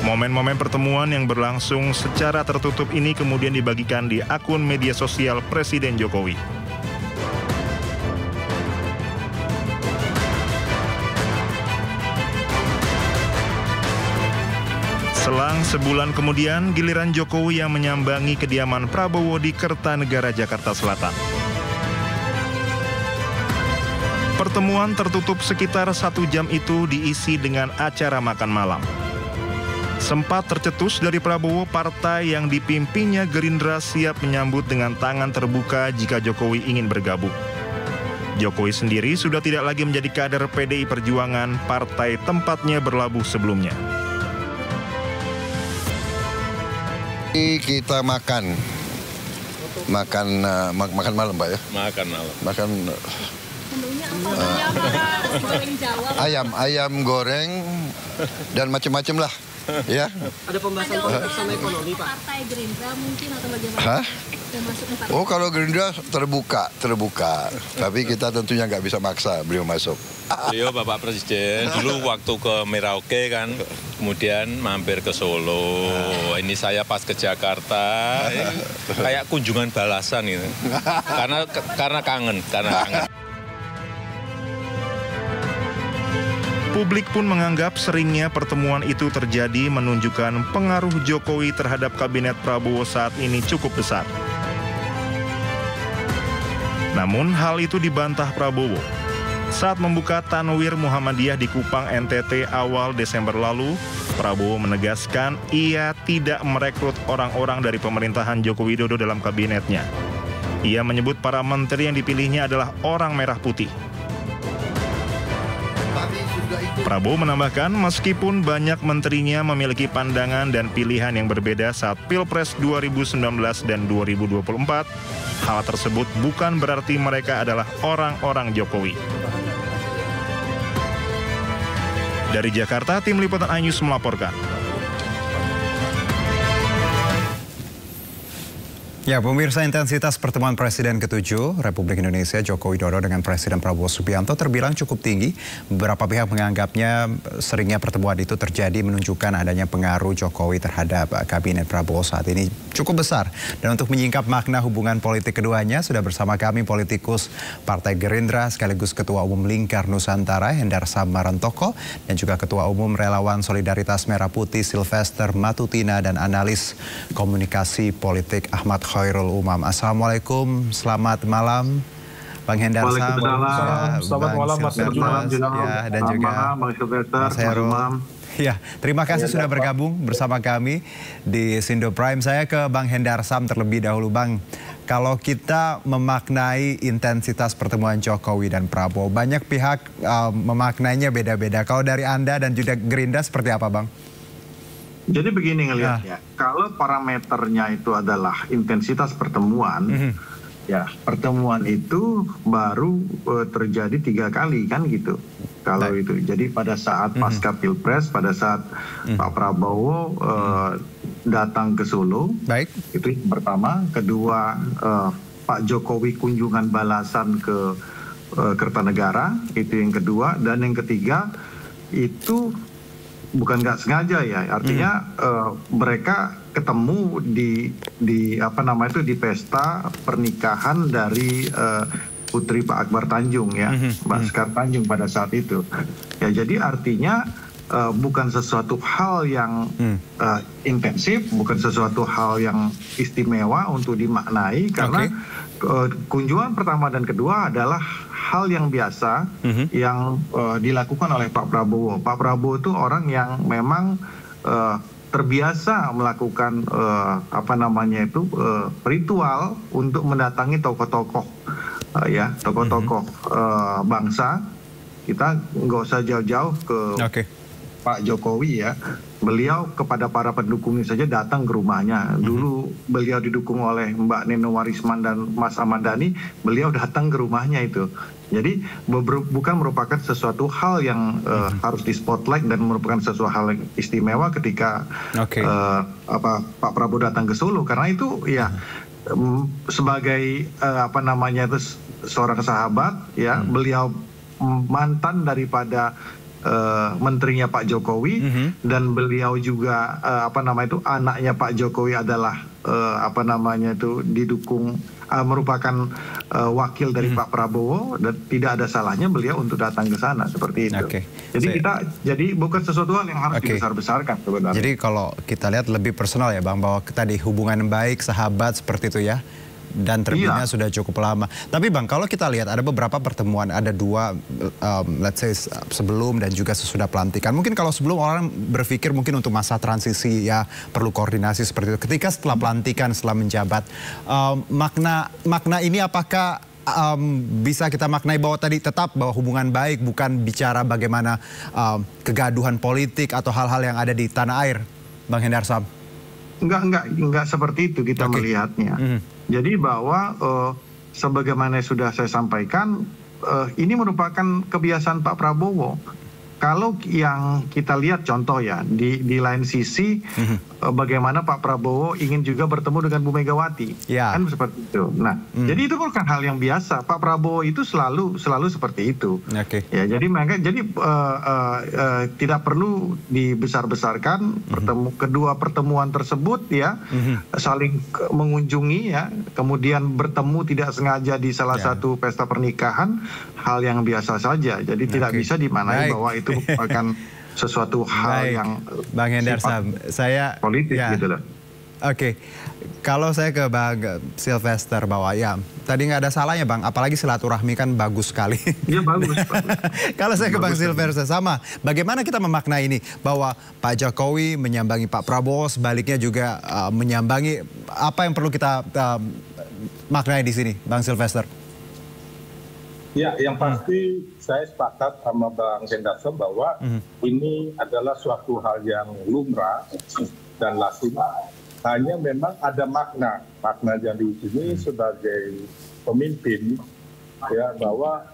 Momen-momen pertemuan yang berlangsung secara tertutup ini kemudian dibagikan di akun media sosial Presiden Jokowi. Selang sebulan kemudian, giliran Jokowi yang menyambangi kediaman Prabowo di Kertanegara, Jakarta Selatan. Pertemuan tertutup sekitar 1 jam itu diisi dengan acara makan malam. Sempat tercetus dari Prabowo, partai yang dipimpinnya Gerindra siap menyambut dengan tangan terbuka jika Jokowi ingin bergabung. Jokowi sendiri sudah tidak lagi menjadi kader PDI Perjuangan, partai tempatnya berlabuh sebelumnya. Kita makan malam, Pak ya. Makan malam. Ayam goreng dan macam-macam lah, ya. Ada pembahasan bersama ekonomi, Pak. Partai Gerindra mungkin atau bagaimana? Hah? Oh, kalau Gerindra terbuka. Tapi kita tentunya nggak bisa maksa beliau masuk. Beliau Bapak Presiden dulu waktu ke Merauke kan, kemudian mampir ke Solo. Ini saya pas ke Jakarta, kayak kunjungan balasan gitu. Karena kangen. Publik pun menganggap seringnya pertemuan itu terjadi menunjukkan pengaruh Jokowi terhadap kabinet Prabowo saat ini cukup besar. Namun hal itu dibantah Prabowo. Saat membuka Tanwir Muhammadiyah di Kupang, NTT awal Desember lalu, Prabowo menegaskan ia tidak merekrut orang-orang dari pemerintahan Joko Widodo dalam kabinetnya. Ia menyebut para menteri yang dipilihnya adalah orang merah putih. Prabowo menambahkan meskipun banyak menterinya memiliki pandangan dan pilihan yang berbeda saat Pilpres 2019 dan 2024, hal tersebut bukan berarti mereka adalah orang-orang Jokowi. Dari Jakarta, tim liputan iNews melaporkan. Ya, pemirsa, intensitas pertemuan Presiden ke-7 Republik Indonesia Joko Widodo dengan Presiden Prabowo Subianto terbilang cukup tinggi. Beberapa pihak menganggapnya seringnya pertemuan itu terjadi menunjukkan adanya pengaruh Jokowi terhadap kabinet Prabowo saat ini cukup besar. Dan untuk menyingkap makna hubungan politik keduanya, sudah bersama kami politikus Partai Gerindra sekaligus Ketua Umum Lingkar Nusantara Hendar Sam Marantoko dan juga Ketua Umum Relawan Solidaritas Merah Putih Sylvester Matutina dan analis komunikasi politik Ahmad Khairul Umam. Assalamualaikum, selamat malam Bang Hendar Sam. Selamat malam Mas Hendar ya, dan juga Mas Herul. Ya, terima kasih sudah bergabung bersama kami di Sindo Prime. Saya ke Bang Hendar Sam terlebih dahulu, Bang. Kalau kita memaknai intensitas pertemuan Jokowi dan Prabowo, banyak pihak memaknainya beda-beda. Kalau dari Anda dan juga Gerindra seperti apa, Bang? Jadi begini ngelihatnya, kalau parameternya itu adalah intensitas pertemuan, ya pertemuan itu baru terjadi 3 kali kan gitu. Kalau itu, jadi pada saat pasca Pilpres, pada saat Pak Prabowo datang ke Solo, itu yang pertama. Kedua, Pak Jokowi kunjungan balasan ke Kertanegara, itu yang kedua. Dan yang ketiga itu bukan nggak sengaja ya, artinya mereka ketemu di apa namanya itu di pesta pernikahan dari putri Pak Akbar Tanjung ya, Mbak Sekar Tanjung pada saat itu. Ya, jadi artinya bukan sesuatu hal yang intensif, bukan sesuatu hal yang istimewa untuk dimaknai karena kunjungan pertama dan kedua adalah hal yang biasa yang dilakukan oleh Pak Prabowo. Pak Prabowo itu orang yang memang terbiasa melakukan apa namanya itu ritual untuk mendatangi tokoh-tokoh ya, tokoh-tokoh bangsa. Kita nggak usah jauh-jauh ke Pak Jokowi ya. Beliau kepada para pendukungnya saja datang ke rumahnya. Dulu beliau didukung oleh Mbak Neno Warisman dan Mas Ahmad Dhani, beliau datang ke rumahnya itu. Jadi bukan merupakan sesuatu hal yang harus di spotlight dan merupakan sesuatu hal yang istimewa ketika Pak Prabowo datang ke Solo, karena itu ya sebagai apa namanya itu seorang sahabat ya, beliau mantan daripada menterinya Pak Jokowi dan beliau juga apa namanya itu anaknya Pak Jokowi adalah apa namanya itu didukung merupakan wakil dari Pak Prabowo, dan tidak ada salahnya beliau untuk datang ke sana seperti itu. Jadi bukan sesuatu hal yang harus dibesar-besarkan sebenarnya. Jadi kalau kita lihat lebih personal ya Bang, bahwa tadi hubungan baik, sahabat seperti itu ya. Dan terbina sudah cukup lama. Tapi Bang, kalau kita lihat ada beberapa pertemuan, ada 2 let's say sebelum dan juga sesudah pelantikan. Mungkin kalau sebelum orang berpikir mungkin untuk masa transisi ya perlu koordinasi seperti itu. Ketika setelah pelantikan, setelah menjabat, makna ini apakah bisa kita maknai bahwa tadi tetap bahwa hubungan baik, bukan bicara bagaimana kegaduhan politik atau hal-hal yang ada di tanah air, Bang Hendar Sam? Enggak seperti itu kita melihatnya. Jadi bahwa sebagaimana sudah saya sampaikan, ini merupakan kebiasaan Pak Prabowo. Kalau yang kita lihat contoh ya, di lain sisi bagaimana Pak Prabowo ingin juga bertemu dengan Bu Megawati, kan seperti itu. Nah, jadi itu bukan hal yang biasa. Pak Prabowo itu selalu seperti itu. Ya, jadi tidak perlu dibesar-besarkan kedua pertemuan tersebut ya, saling mengunjungi ya, kemudian bertemu tidak sengaja di salah satu pesta pernikahan, hal yang biasa saja. Jadi tidak bisa dimaknai bahwa itu itu merupakan sesuatu hal yang Bang Hendar Sam, saya politik gitu loh. Oke, kalau saya ke Bang Silvester bahwa ya tadi nggak ada salahnya Bang, apalagi silaturahmi kan bagus sekali. Iya bagus. Kalau saya ke Bang Silvester sama, bagaimana kita memaknai ini bahwa Pak Jokowi menyambangi Pak Prabowo, sebaliknya juga menyambangi, apa yang perlu kita maknai di sini, Bang Silvester? Ya, yang pasti saya sepakat sama Bang Hendarson bahwa ini adalah suatu hal yang lumrah dan lazim. Hanya memang ada makna dari sini sebagai pemimpin, ya bahwa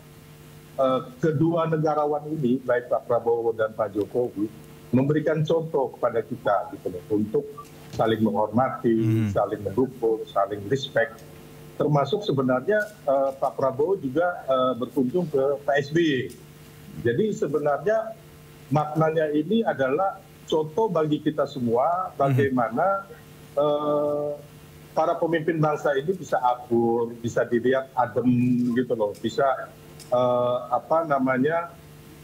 kedua negarawan ini, baik Pak Prabowo dan Pak Jokowi, memberikan contoh kepada kita gitu loh, untuk saling menghormati, saling mendukung, saling respect. Termasuk sebenarnya Pak Prabowo juga berkunjung ke Pak SBY. Jadi sebenarnya maknanya ini adalah contoh bagi kita semua bagaimana para pemimpin bangsa ini bisa akur, bisa dilihat adem gitu loh, bisa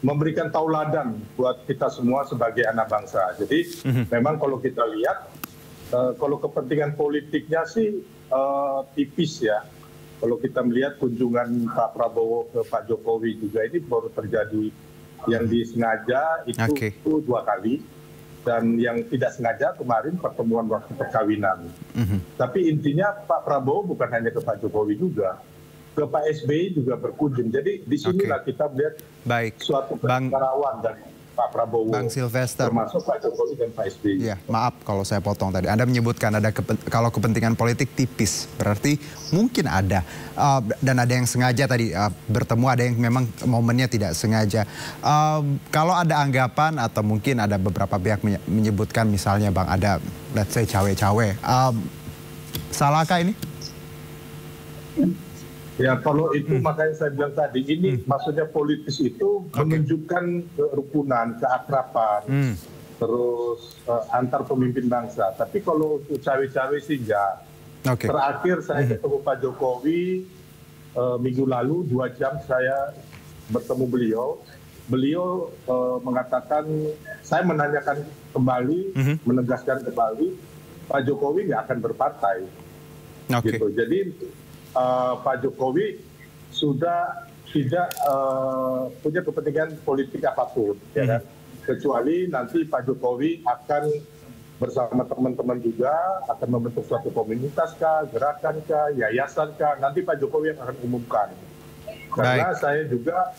memberikan tauladan buat kita semua sebagai anak bangsa. Jadi memang kalau kita lihat, kalau kepentingan politiknya sih tipis ya. Kalau kita melihat kunjungan Pak Prabowo ke Pak Jokowi juga ini baru terjadi, yang disengaja itu 2 kali. Dan yang tidak sengaja kemarin pertemuan waktu perkawinan. Tapi intinya Pak Prabowo bukan hanya ke Pak Jokowi juga, ke Pak SBY juga berkunjung. Jadi disinilah kita melihat suatu kenegarawan dari Pak Prabowo, Bang Silvester, termasuk Pak Jokowi dan Pak SBY. Ya, maaf kalau saya potong tadi. Anda menyebutkan ada kalau kepentingan politik tipis, berarti mungkin ada dan ada yang sengaja tadi bertemu, ada yang memang momennya tidak sengaja. Kalau ada anggapan atau mungkin ada beberapa pihak menyebutkan misalnya Bang ada let's say cawe-cawe, salahkah ini? Ya kalau itu makanya saya bilang tadi, ini maksudnya politis itu menunjukkan kerukunan, keakraban, terus antar pemimpin bangsa. Tapi kalau untuk cawe-cawe sih enggak. Terakhir saya ketemu Pak Jokowi minggu lalu 2 jam saya bertemu beliau. Beliau mengatakan, saya menanyakan kembali, menegaskan kembali, Pak Jokowi nggak akan berpartai. Gitu. Jadi Pak Jokowi sudah tidak punya kepentingan politik apapun, ya kan? Kecuali nanti Pak Jokowi akan bersama teman-teman juga akan membentuk suatu komunitas kah, gerakan kah, yayasan kah, nanti Pak Jokowi yang akan umumkan. Karena saya juga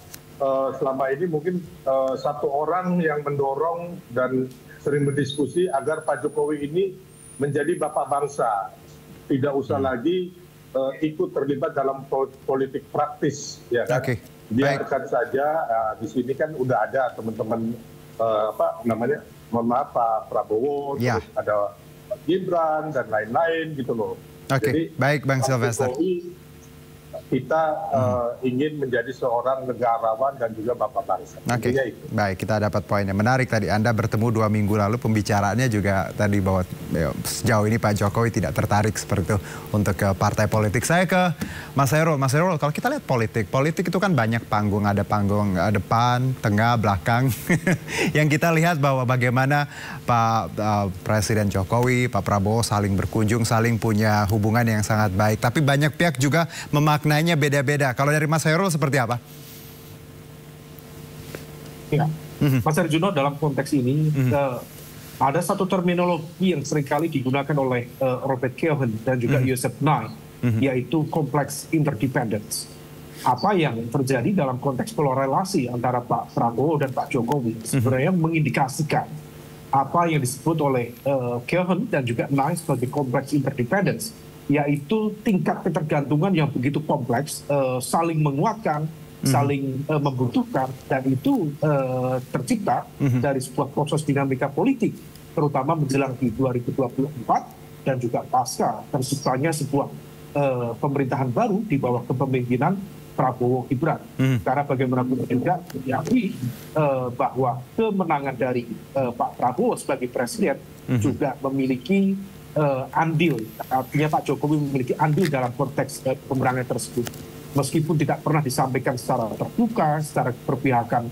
selama ini mungkin satu orang yang mendorong dan sering berdiskusi agar Pak Jokowi ini menjadi bapak bangsa, tidak usah lagi ikut terlibat dalam politik praktis, ya kan? Biarkan saja. Di sini kan udah ada teman-teman mohon maaf Pak Prabowo, terus ada Gibran dan lain-lain gitu loh. Jadi baik Bang Silvester. Kita ingin menjadi seorang negarawan dan juga bapak bangsa. Baik, kita dapat poinnya. Menarik tadi Anda bertemu 2 minggu lalu, pembicaraannya juga tadi bahwa sejauh ini Pak Jokowi tidak tertarik seperti itu untuk ke partai politik. Saya ke Mas Hairul. Mas Hairul, kalau kita lihat politik itu kan banyak panggung, ada panggung depan, tengah, belakang. Yang kita lihat bahwa bagaimana Pak Presiden Jokowi, Pak Prabowo saling berkunjung, saling punya hubungan yang sangat baik. Tapi banyak pihak juga maknanya beda-beda. Kalau dari Mas Hairul seperti apa? Ya, Mas Arjuno, dalam konteks ini ada satu terminologi yang seringkali digunakan oleh Robert Cohen dan juga Joseph Nye, yaitu kompleks interdependence. Apa yang terjadi dalam konteks relasi antara Pak Prabowo dan Pak Jokowi sebenarnya mengindikasikan apa yang disebut oleh Cohen dan juga Nye sebagai kompleks interdependence, yaitu tingkat ketergantungan yang begitu kompleks, saling menguatkan, saling membutuhkan, dan itu tercipta dari sebuah proses dinamika politik, terutama menjelang di 2024 dan juga pasca terciptanya sebuah pemerintahan baru di bawah kepemimpinan Prabowo Gibran. Karena bagaimanapun juga diakui bahwa kemenangan dari Pak Prabowo sebagai presiden juga memiliki andil, artinya Pak Jokowi memiliki andil dalam konteks pemenangan tersebut. Meskipun tidak pernah disampaikan secara terbuka, secara keberpihakan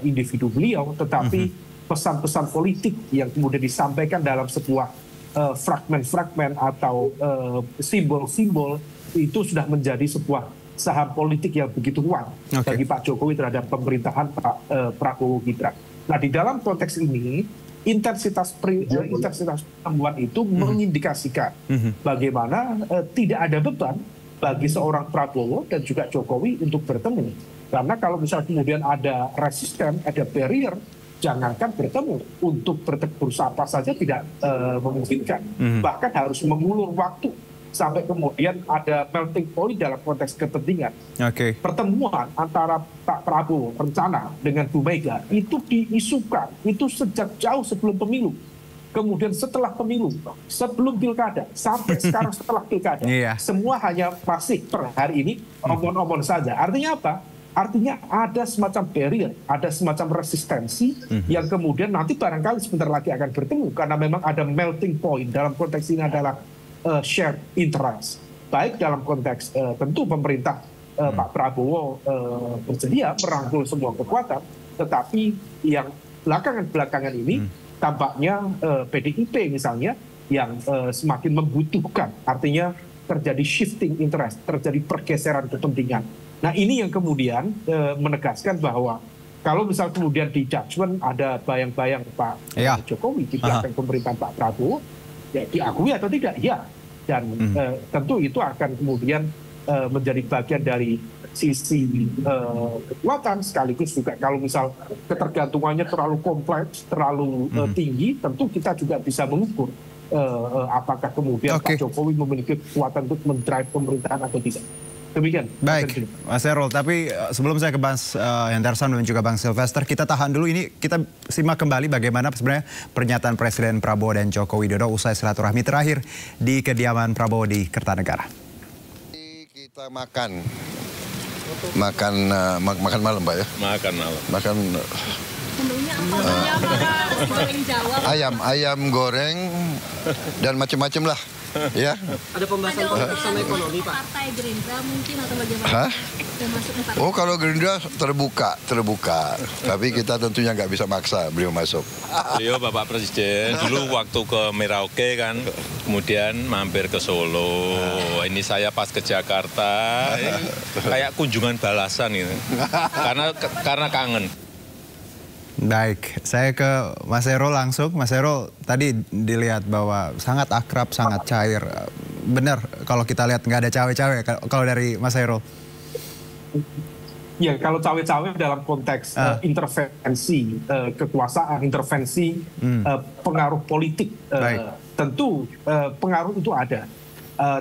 individu beliau, tetapi pesan-pesan politik yang kemudian disampaikan dalam sebuah fragmen-fragmen atau simbol-simbol itu sudah menjadi sebuah saham politik yang begitu kuat bagi Pak Jokowi terhadap pemerintahan Pak Prabowo Gibran. Nah, di dalam konteks ini intensitas pertemuan itu mengindikasikan bagaimana tidak ada beban bagi seorang Prabowo dan juga Jokowi untuk bertemu. Karena kalau misalnya kemudian ada resisten, ada barrier, jangankan bertemu, untuk bersapa saja tidak memungkinkan. Bahkan harus mengulur waktu sampai kemudian ada melting point dalam konteks kepentingan. Pertemuan antara Pak Prabowo rencana dengan Bu Mega itu diisukan, itu sejak jauh sebelum pemilu. Kemudian setelah pemilu, sebelum pilkada, sampai sekarang setelah pilkada, semua hanya masih per hari ini omon-omon saja. Artinya apa? Artinya ada semacam barrier, ada semacam resistensi yang kemudian nanti barangkali sebentar lagi akan bertemu karena memang ada melting point. Dalam konteks ini adalah shared interest. Baik dalam konteks tentu pemerintah Pak Prabowo bersedia merangkul semua kekuatan, tetapi yang belakangan-belakangan ini tampaknya PDIP misalnya yang semakin membutuhkan, artinya terjadi shifting interest, terjadi pergeseran kepentingan. Nah, ini yang kemudian menegaskan bahwa kalau misal kemudian di judgment ada bayang-bayang Pak Jokowi di belakang pemerintahan Pak Prabowo, ya diakui atau tidak? Ya. Dan tentu itu akan kemudian menjadi bagian dari sisi kekuatan, sekaligus juga kalau misal ketergantungannya terlalu kompleks, terlalu tinggi, tentu kita juga bisa mengukur apakah kemudian Pak Jokowi memiliki kekuatan untuk mendrive pemerintahan atau tidak. Demikian. Baik, Mas Herul. Tapi sebelum saya ke Bang Hendarsan dan juga Bang Silvester, kita tahan dulu. Ini kita simak kembali bagaimana sebenarnya pernyataan Presiden Prabowo dan Joko Widodo usai silaturahmi terakhir di kediaman Prabowo di Kertanegara. Kita makan malam, Pak ya? Makan malam. Ayam goreng dan macam-macam lah. Ya. Ada pembahasan bersama ekonomi, Pak. Partai Gerindra mungkin atau bagaimana? Oh, kalau Gerindra terbuka. Tapi kita tentunya nggak bisa maksa beliau masuk. Beliau Bapak Presiden dulu waktu ke Merauke kan, kemudian mampir ke Solo. Ini saya pas ke Jakarta, kayak kunjungan balasan gitu. Karena kangen. Baik, saya ke Mas Herul langsung. Mas Herul, tadi dilihat bahwa sangat akrab, sangat cair. Benar kalau kita lihat nggak ada cawe-cawe kalau dari Mas Herul? Ya, kalau cawe-cawe dalam konteks intervensi kekuasaan, intervensi pengaruh politik, tentu pengaruh itu ada.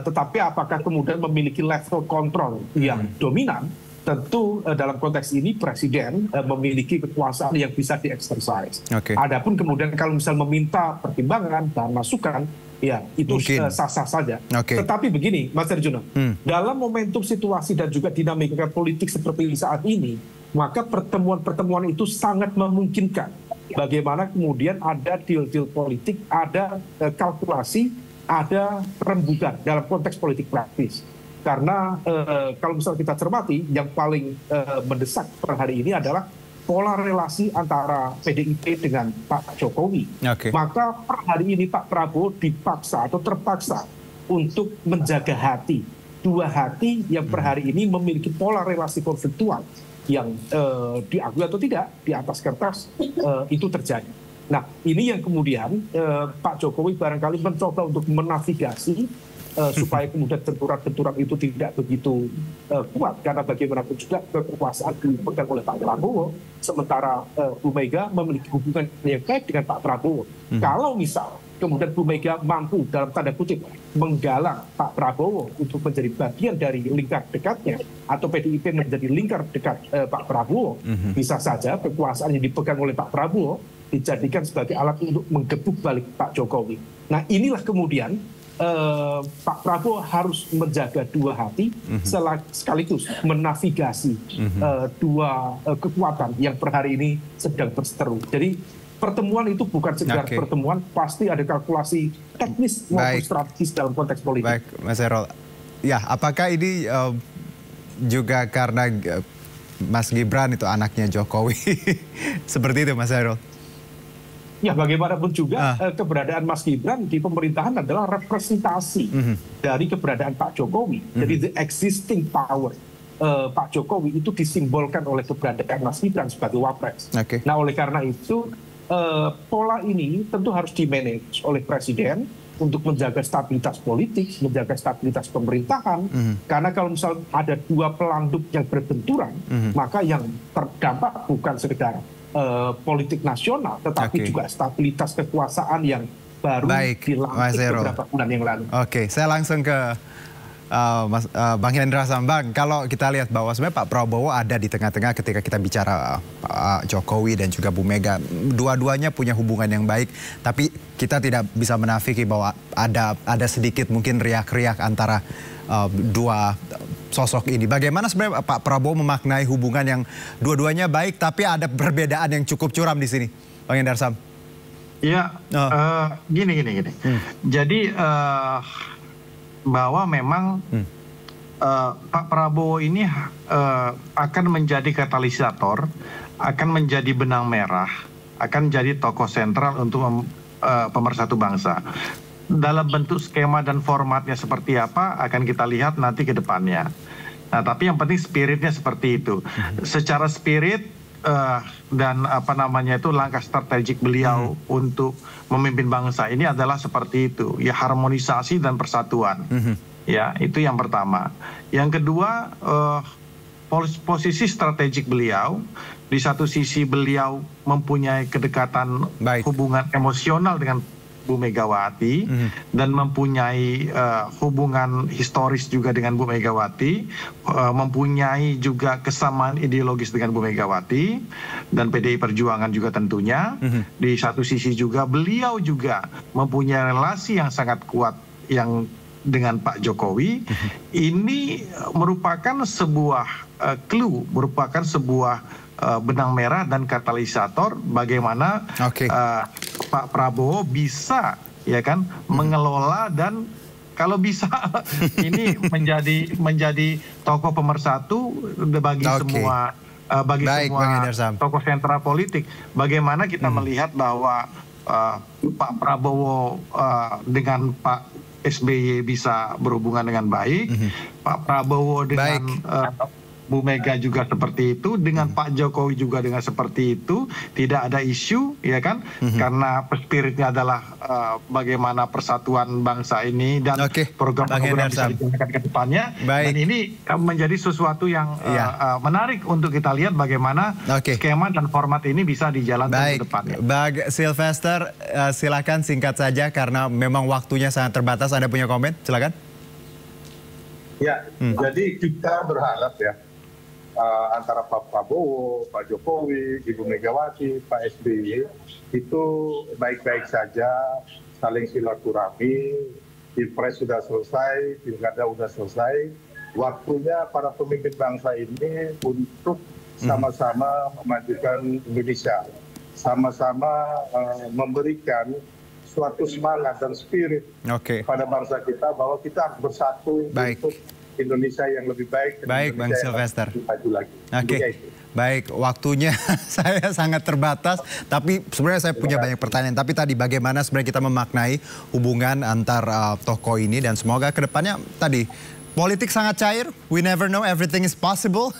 Tetapi apakah kemudian memiliki level kontrol yang dominan? Tentu dalam konteks ini Presiden memiliki kekuasaan yang bisa dieksersis. Adapun kemudian kalau misal meminta pertimbangan dan masukan, ya itu sah-sah saja. Tetapi begini, Mas Arjuna, dalam momentum situasi dan juga dinamika politik seperti saat ini, maka pertemuan-pertemuan itu sangat memungkinkan bagaimana kemudian ada deal-deal politik, ada kalkulasi, ada rembukan dalam konteks politik praktis. Karena kalau misalnya kita cermati, yang paling mendesak per hari ini adalah pola relasi antara PDIP dengan Pak Jokowi. Maka per hari ini Pak Prabowo dipaksa atau terpaksa untuk menjaga hati. Dua hati yang per hari ini memiliki pola relasi konfliktual yang diakui atau tidak di atas kertas itu terjadi. Nah, ini yang kemudian Pak Jokowi barangkali mencoba untuk menavigasi supaya kemudian benturan-benturan itu tidak begitu kuat, karena bagaimanapun juga kekuasaan dipegang oleh Pak Prabowo, sementara Bu Mega memiliki hubungan yang baik dengan Pak Prabowo. Kalau misal kemudian Bu Mega mampu dalam tanda kutip menggalang Pak Prabowo untuk menjadi bagian dari lingkar dekatnya, atau PDIP menjadi lingkar dekat Pak Prabowo, bisa saja kekuasaan yang dipegang oleh Pak Prabowo dijadikan sebagai alat untuk menggebuk balik Pak Jokowi. Nah, inilah kemudian Pak Prabowo harus menjaga dua hati sekaligus menavigasi dua kekuatan yang per hari ini sedang berseteru. Jadi pertemuan itu bukan sekedar pertemuan, pasti ada kalkulasi teknis maupun strategis dalam konteks politik. Baik, Mas Herul. Ya, apakah ini juga karena Mas Gibran itu anaknya Jokowi. Seperti itu Mas Hairul. Ya bagaimanapun juga keberadaan Mas Gibran di pemerintahan adalah representasi dari keberadaan Pak Jokowi. Jadi the existing power Pak Jokowi itu disimbolkan oleh keberadaan Mas Gibran sebagai wapres. Nah oleh karena itu pola ini tentu harus dimanage oleh Presiden untuk menjaga stabilitas politik, menjaga stabilitas pemerintahan. Karena kalau misal ada dua pelanduk yang berbenturan, maka yang terdampak bukan sekedar politik nasional, tetapi juga stabilitas kekuasaan yang baru dilantik beberapa bulan yang lalu. Oke, saya langsung ke Bang Hendra Sambang. Kalau kita lihat bahwa sebenarnya Pak Prabowo ada di tengah-tengah ketika kita bicara Pak Jokowi dan juga Bu Mega. Dua-duanya punya hubungan yang baik, tapi kita tidak bisa menafiki bahwa ada sedikit mungkin riak-riak antara dua sosok ini. Bagaimana sebenarnya Pak Prabowo memaknai hubungan yang dua-duanya baik, tapi ada perbedaan yang cukup curam di sini, Bang Hendra Sam? Ya, gini. Jadi bahwa memang Pak Prabowo ini akan menjadi katalisator, akan menjadi benang merah, akan menjadi tokoh sentral untuk pemersatu bangsa. Dalam bentuk skema dan formatnya seperti apa akan kita lihat nanti ke depannya. Nah, tapi yang penting spiritnya seperti itu. Secara spirit dan langkah strategik beliau untuk memimpin bangsa ini adalah seperti itu. Ya, harmonisasi dan persatuan. Ya, itu yang pertama. Yang kedua, posisi strategik beliau, di satu sisi beliau mempunyai kedekatan hubungan emosional dengan Bu Megawati dan mempunyai hubungan historis juga dengan Bu Megawati, mempunyai juga kesamaan ideologis dengan Bu Megawati dan PDI Perjuangan juga tentunya. Di satu sisi juga beliau juga mempunyai relasi yang sangat kuat yang dengan Pak Jokowi. Ini merupakan sebuah clue, merupakan sebuah benang merah dan katalisator bagaimana Pak Prabowo bisa mengelola dan kalau bisa ini menjadi tokoh pemersatu bagi semua tokoh sentral politik. Bagaimana kita melihat bahwa Pak Prabowo dengan Pak SBY bisa berhubungan dengan baik, Pak Prabowo dengan Bu Mega juga seperti itu, dengan Pak Jokowi juga dengan seperti itu, tidak ada isu, ya kan? Karena spiritnya adalah bagaimana persatuan bangsa ini dan program-program bisa dijalankan ke depannya. Dan ini menjadi sesuatu yang menarik untuk kita lihat bagaimana skema dan format ini bisa dijalankan ke depannya. Bang Sylvester, silakan singkat saja karena memang waktunya sangat terbatas. Anda punya komen? Silakan. Ya, jadi kita berharap ya, antara Pak Prabowo, Pak Jokowi, Ibu Megawati, Pak SBY itu baik-baik saja, saling silaturahmi, Pilpres sudah selesai, Pilkada sudah selesai, waktunya para pemimpin bangsa ini untuk sama-sama memajukan Indonesia, sama-sama memberikan suatu semangat dan spirit pada bangsa kita bahwa kita harus bersatu untuk Indonesia yang lebih baik. Baik, Bang Sylvester. Baik, waktunya saya sangat terbatas, tapi sebenarnya saya punya banyak pertanyaan. Tapi tadi bagaimana sebenarnya kita memaknai hubungan antar tokoh ini dan semoga kedepannya tadi politik sangat cair, we never know, everything is possible.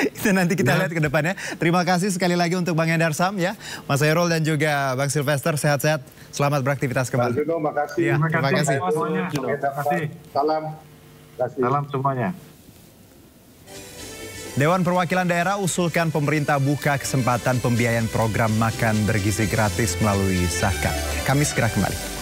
Itu nanti kita lihat ke depannya. Terima kasih sekali lagi untuk Bang Hendra Sam ya, Mas Hairul dan juga Bang Sylvester, sehat-sehat, selamat beraktivitas kembali. Terima kasih. Terima kasih. Salam semuanya. Dewan Perwakilan Daerah usulkan pemerintah buka kesempatan pembiayaan program makan bergizi gratis melalui zakat. Kami segera kembali.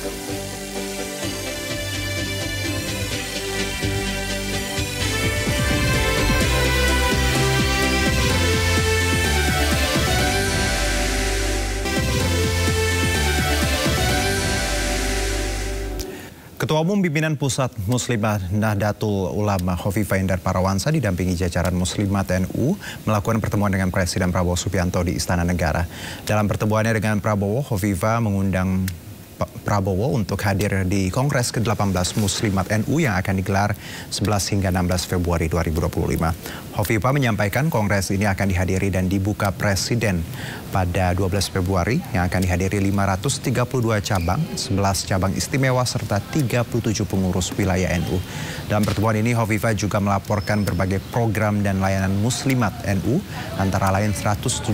Ketua Umum Pimpinan Pusat Muslimat Nahdlatul Ulama Khofifah Indar Parawansa didampingi jajaran Muslimat NU melakukan pertemuan dengan Presiden Prabowo Subianto di Istana Negara. Dalam pertemuannya dengan Prabowo, Khofifah mengundang Prabowo untuk hadir di Kongres ke-18 Muslimat NU yang akan digelar 11 hingga 16 Februari 2025. Hovifah menyampaikan kongres ini akan dihadiri dan dibuka Presiden pada 12 Februari yang akan dihadiri 532 cabang, 11 cabang istimewa serta 37 pengurus wilayah NU. Dalam pertemuan ini Hovifah juga melaporkan berbagai program dan layanan Muslimat NU, antara lain 171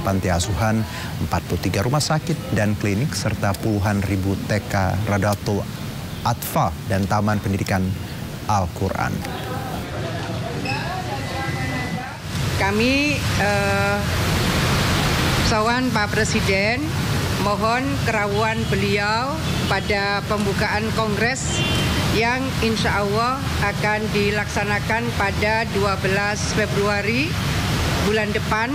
panti asuhan, 43 rumah sakit dan klinik, serta puluhan ribu TK Radatul Atfal dan Taman Pendidikan Al-Quran. Kami sowan Pak Presiden, mohon kerawan beliau pada pembukaan kongres yang insya Allah akan dilaksanakan pada 12 Februari bulan depan.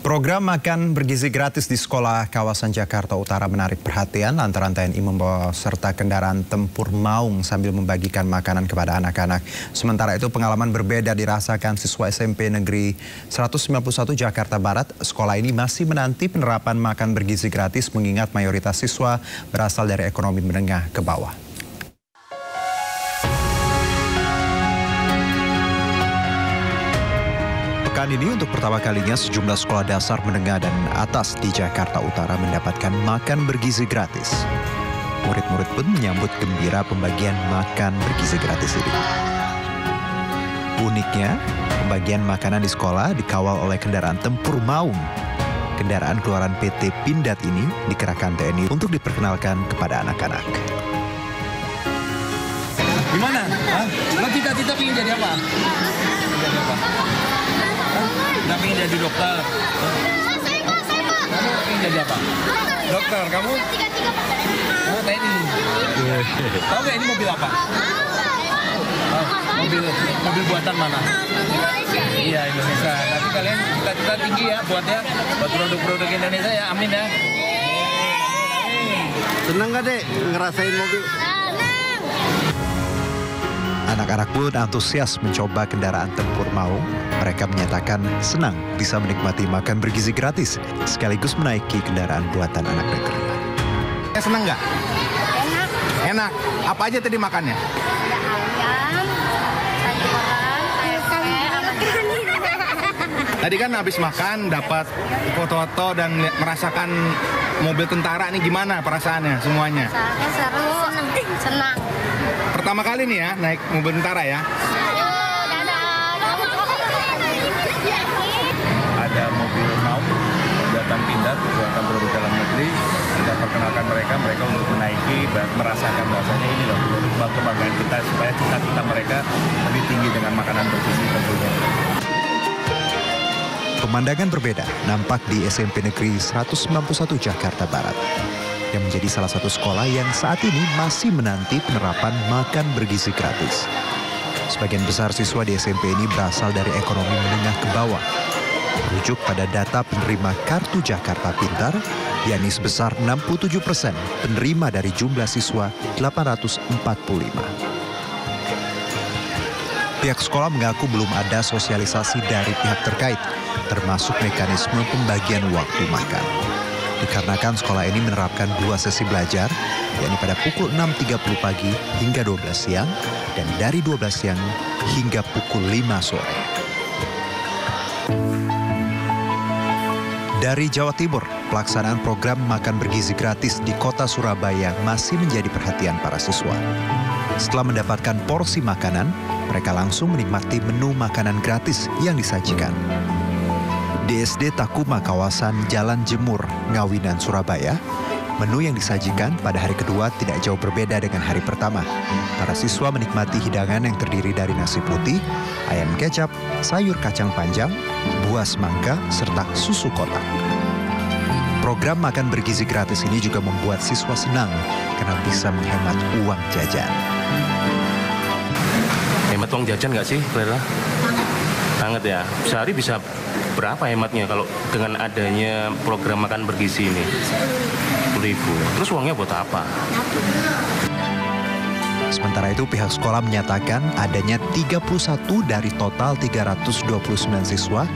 Program makan bergizi gratis di sekolah kawasan Jakarta Utara menarik perhatian lantaran TNI membawa serta kendaraan tempur maung sambil membagikan makanan kepada anak-anak. Sementara itu pengalaman berbeda dirasakan siswa SMP Negeri 191 Jakarta Barat. Sekolah ini masih menanti penerapan makan bergizi gratis mengingat mayoritas siswa berasal dari ekonomi menengah ke bawah. Pekan ini untuk pertama kalinya sejumlah sekolah dasar menengah dan atas di Jakarta Utara mendapatkan makan bergizi gratis. Murid-murid pun menyambut gembira pembagian makan bergizi gratis ini. Uniknya, pembagian makanan di sekolah dikawal oleh kendaraan tempur maung. Kendaraan keluaran PT Pindad ini dikerahkan TNI untuk diperkenalkan kepada anak-anak. Gimana? Lo cita-cita pengen jadi apa? Jadi apa? Nggak pengen jadi dokter? Kamu pengen jadi apa? Dokter, kamu? TNI. Tahu nggak ini mobil apa? Mobil buatan mana? Iya, Indonesia. Tapi kalian cita-cita tinggi ya buat produk-produk Indonesia ya, amin ya. Seneng nggak dek ngerasain mobil? Anak-anak pun antusias mencoba kendaraan tempur maung. Mereka menyatakan senang bisa menikmati makan bergizi gratis, sekaligus menaiki kendaraan buatan anak negeri. Senang nggak? Enak. Enak. Apa aja tadi makannya? Ayam, sayuran, Tadi kan habis makan dapat foto-foto dan merasakan mobil tentara nih, gimana perasaannya semuanya? Seru, senang. Pertama kali nih ya naik mobil tentara ya? Ada mobil maung buatan Pindad, buatan produk dalam negeri. Kita perkenalkan mereka untuk menaiki, merasakan bahasanya ini loh kebanggaan kita supaya cita-cita mereka lebih tinggi dengan makanan bergizi tentunya. Pemandangan berbeda nampak di SMP Negeri 191 Jakarta Barat, yang menjadi salah satu sekolah yang saat ini masih menanti penerapan makan bergizi gratis. Sebagian besar siswa di SMP ini berasal dari ekonomi menengah ke bawah. Merujuk pada data penerima Kartu Jakarta Pintar, yakni sebesar 67% penerima dari jumlah siswa 845. Pihak sekolah mengaku belum ada sosialisasi dari pihak terkait, termasuk mekanisme pembagian waktu makan. Dikarenakan sekolah ini menerapkan 2 sesi belajar, yakni pada pukul 6.30 pagi hingga 12 siang, dan dari 12 siang hingga pukul 5 sore. Dari Jawa Timur, pelaksanaan program makan bergizi gratis di kota Surabaya masih menjadi perhatian para siswa. Setelah mendapatkan porsi makanan, mereka langsung menikmati menu makanan gratis yang disajikan. Di SD Takuma kawasan Jalan Jemur, Ngawinan, Surabaya, menu yang disajikan pada hari kedua tidak jauh berbeda dengan hari pertama. Para siswa menikmati hidangan yang terdiri dari nasi putih, ayam kecap, sayur kacang panjang, buah semangka, serta susu kotak. Program makan bergizi gratis ini juga membuat siswa senang karena bisa menghemat uang jajan. Hemat uang jajan nggak sih, Clara? Sangat ya. Sehari bisa berapa hematnya kalau dengan adanya program makan bergizi ini? 10.000. Terus uangnya buat apa? Sementara itu pihak sekolah menyatakan adanya 31 dari total 329 siswa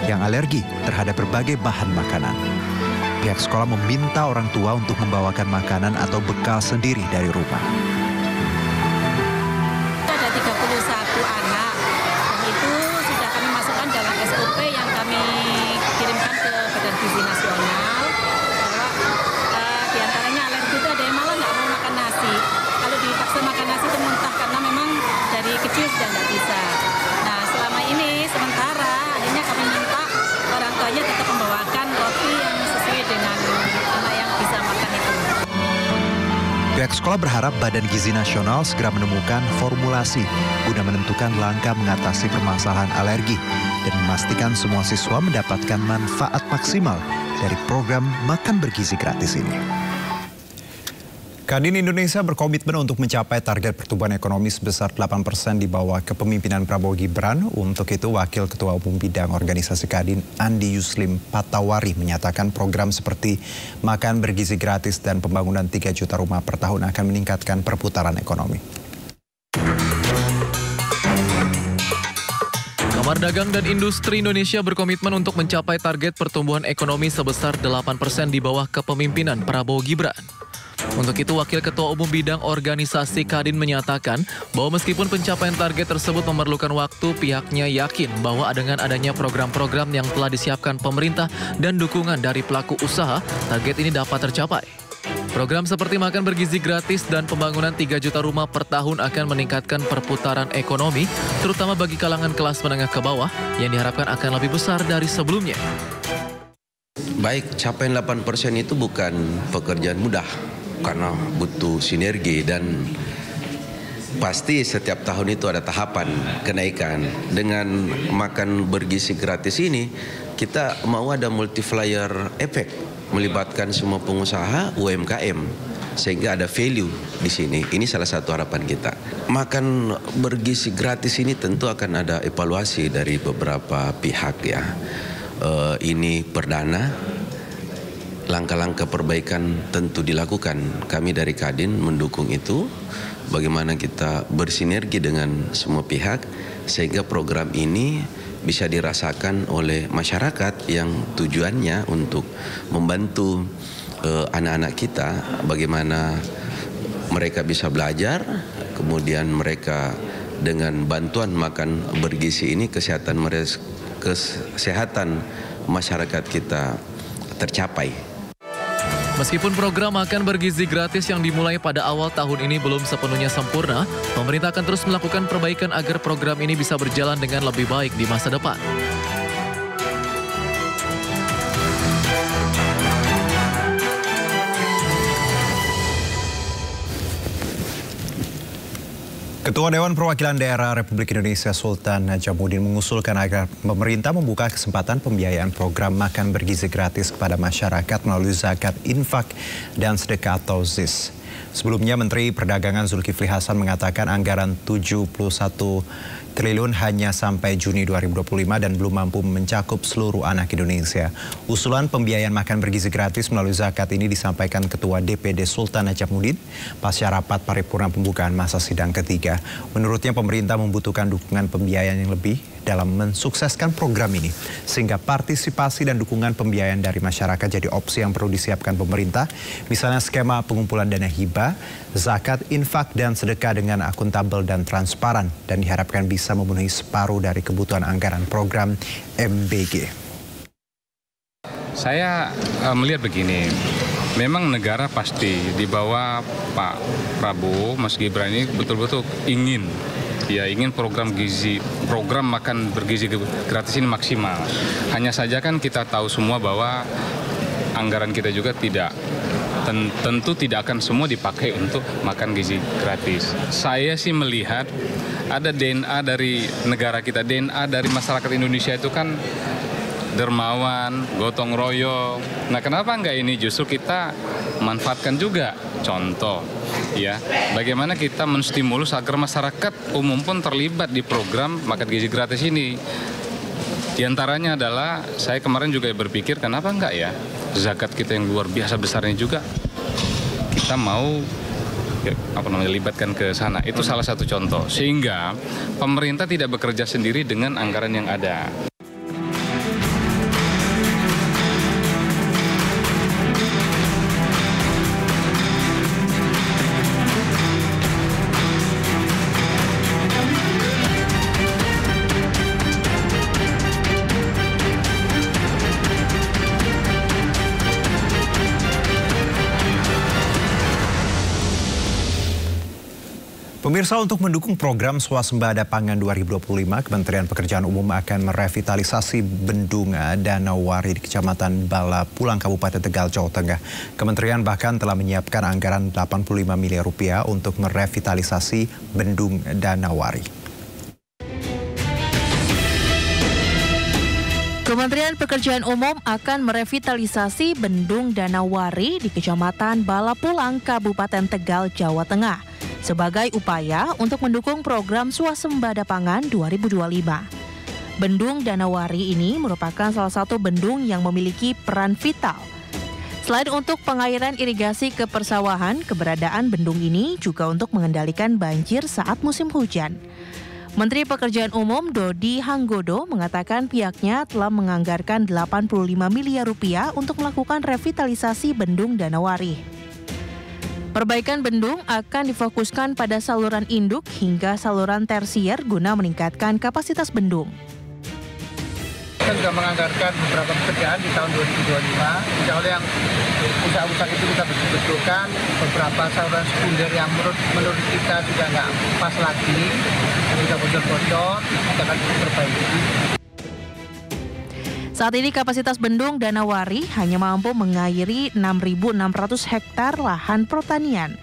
yang alergi terhadap berbagai bahan makanan. Pihak sekolah meminta orang tua untuk membawakan makanan atau bekal sendiri dari rumah. Ada 31 anak, dan itu sudah kami masukkan dalam SOP yang kami kirimkan ke Badan Gizi Nasional. Bahwa diantaranya alergi itu ada yang malah nggak mau makan nasi. Kalau dipaksa makan nasi itu muntah karena memang dari kecil sudah nggak bisa. Nah selama ini sementara akhirnya kami minta orang tuanya tetap membawakan roti yang sesuai dengan anak yang bisa makan itu. Pihak sekolah berharap Badan Gizi Nasional segera menemukan formulasi guna menentukan langkah mengatasi permasalahan alergi dan memastikan semua siswa mendapatkan manfaat maksimal dari program makan bergizi gratis ini. Kadin Indonesia berkomitmen untuk mencapai target pertumbuhan ekonomi sebesar 8% di bawah kepemimpinan Prabowo Gibran. Untuk itu, Wakil Ketua Umum Bidang Organisasi Kadin Andi Yuslim Patawari menyatakan program seperti makan bergizi gratis dan pembangunan 3 juta rumah per tahun akan meningkatkan perputaran ekonomi. Kamar Dagang dan Industri Indonesia berkomitmen untuk mencapai target pertumbuhan ekonomi sebesar 8% di bawah kepemimpinan Prabowo Gibran. Untuk itu, Wakil Ketua Umum Bidang Organisasi Kadin menyatakan bahwa meskipun pencapaian target tersebut memerlukan waktu, pihaknya yakin bahwa dengan adanya program-program yang telah disiapkan pemerintah dan dukungan dari pelaku usaha, target ini dapat tercapai. Program seperti makan bergizi gratis dan pembangunan 3 juta rumah per tahun akan meningkatkan perputaran ekonomi, terutama bagi kalangan kelas menengah ke bawah yang diharapkan akan lebih besar dari sebelumnya. Baik, capaian 8% itu bukan pekerjaan mudah karena butuh sinergi dan pasti setiap tahun itu ada tahapan kenaikan. Dengan makan bergizi gratis ini, kita mau ada multiplier efek, melibatkan semua pengusaha UMKM sehingga ada value di sini. Ini salah satu harapan kita. Makan bergizi gratis ini tentu akan ada evaluasi dari beberapa pihak ya. Ini perdana. Langkah-langkah perbaikan tentu dilakukan. Kami dari Kadin mendukung itu. Bagaimana kita bersinergi dengan semua pihak sehingga program ini bisa dirasakan oleh masyarakat yang tujuannya untuk membantu anak-anak kita bagaimana mereka bisa belajar, kemudian mereka dengan bantuan makan bergizi ini kesehatan masyarakat kita tercapai. Meskipun program makan bergizi gratis yang dimulai pada awal tahun ini belum sepenuhnya sempurna, pemerintah akan terus melakukan perbaikan agar program ini bisa berjalan dengan lebih baik di masa depan. Ketua Dewan Perwakilan Daerah Republik Indonesia Sultan Najamuddin mengusulkan agar pemerintah membuka kesempatan pembiayaan program makan bergizi gratis kepada masyarakat melalui zakat, infak, dan sedekah atau ZIS. Sebelumnya, Menteri Perdagangan Zulkifli Hasan mengatakan anggaran 71 triliun hanya sampai Juni 2025 dan belum mampu mencakup seluruh anak Indonesia. Usulan pembiayaan makan bergizi gratis melalui zakat ini disampaikan Ketua DPD Sultan Najamuddin pasca rapat paripurna pembukaan masa sidang ketiga. Menurutnya pemerintah membutuhkan dukungan pembiayaan yang lebih dalam mensukseskan program ini, sehingga partisipasi dan dukungan pembiayaan dari masyarakat jadi opsi yang perlu disiapkan pemerintah, misalnya skema pengumpulan dana hibah, zakat, infak, dan sedekah dengan akuntabel dan transparan, dan diharapkan bisa memenuhi separuh dari kebutuhan anggaran program MBG. Saya melihat begini, memang negara pasti di bawah Pak Prabowo, Mas Gibran ini betul-betul ingin program makan bergizi gratis ini maksimal. Hanya saja kan kita tahu semua bahwa anggaran kita juga tentu tidak akan semua dipakai untuk makan gizi gratis. Saya sih melihat ada DNA dari negara kita, DNA dari masyarakat Indonesia itu kan dermawan, gotong royong. Nah, kenapa enggak ini justru kita manfaatkan juga? Contoh, ya, bagaimana kita menstimulus agar masyarakat umum pun terlibat di program makan gizi gratis ini. Di antaranya adalah saya kemarin juga berpikir kenapa enggak ya zakat kita yang luar biasa besarnya juga kita mau libatkan ke sana. Itu salah satu contoh. Sehingga pemerintah tidak bekerja sendiri dengan anggaran yang ada. Pemirsa, untuk mendukung program Swasembada Pangan 2025, Kementerian Pekerjaan Umum akan merevitalisasi Bendung Danau Wari di Kecamatan Bala Pulang, Kabupaten Tegal, Jawa Tengah. Kementerian bahkan telah menyiapkan anggaran 85 miliar rupiah untuk merevitalisasi Bendung Danau Wari. Kementerian Pekerjaan Umum akan merevitalisasi Bendung Danau Wari di Kecamatan Bala Pulang, Kabupaten Tegal, Jawa Tengah, sebagai upaya untuk mendukung program Swasembada Pangan 2025. Bendung Danau Wari ini merupakan salah satu bendung yang memiliki peran vital. Selain untuk pengairan irigasi ke persawahan, keberadaan bendung ini juga untuk mengendalikan banjir saat musim hujan. Menteri Pekerjaan Umum Dodi Hanggodo mengatakan pihaknya telah menganggarkan 85 miliar rupiah untuk melakukan revitalisasi Bendung Danau Wari. Perbaikan bendung akan difokuskan pada saluran induk hingga saluran tersier guna meningkatkan kapasitas bendung. Kita sudah menganggarkan beberapa pekerjaan di tahun 2025. Insya Allah yang usaha-usaha itu kita betulkan, beberapa saluran sekunder yang menurut kita sudah nggak pas lagi, sudah bocor-bocor, kita akan perbaiki. Saat ini kapasitas Bendung Danau Wari hanya mampu mengairi 6.600 hektar lahan pertanian.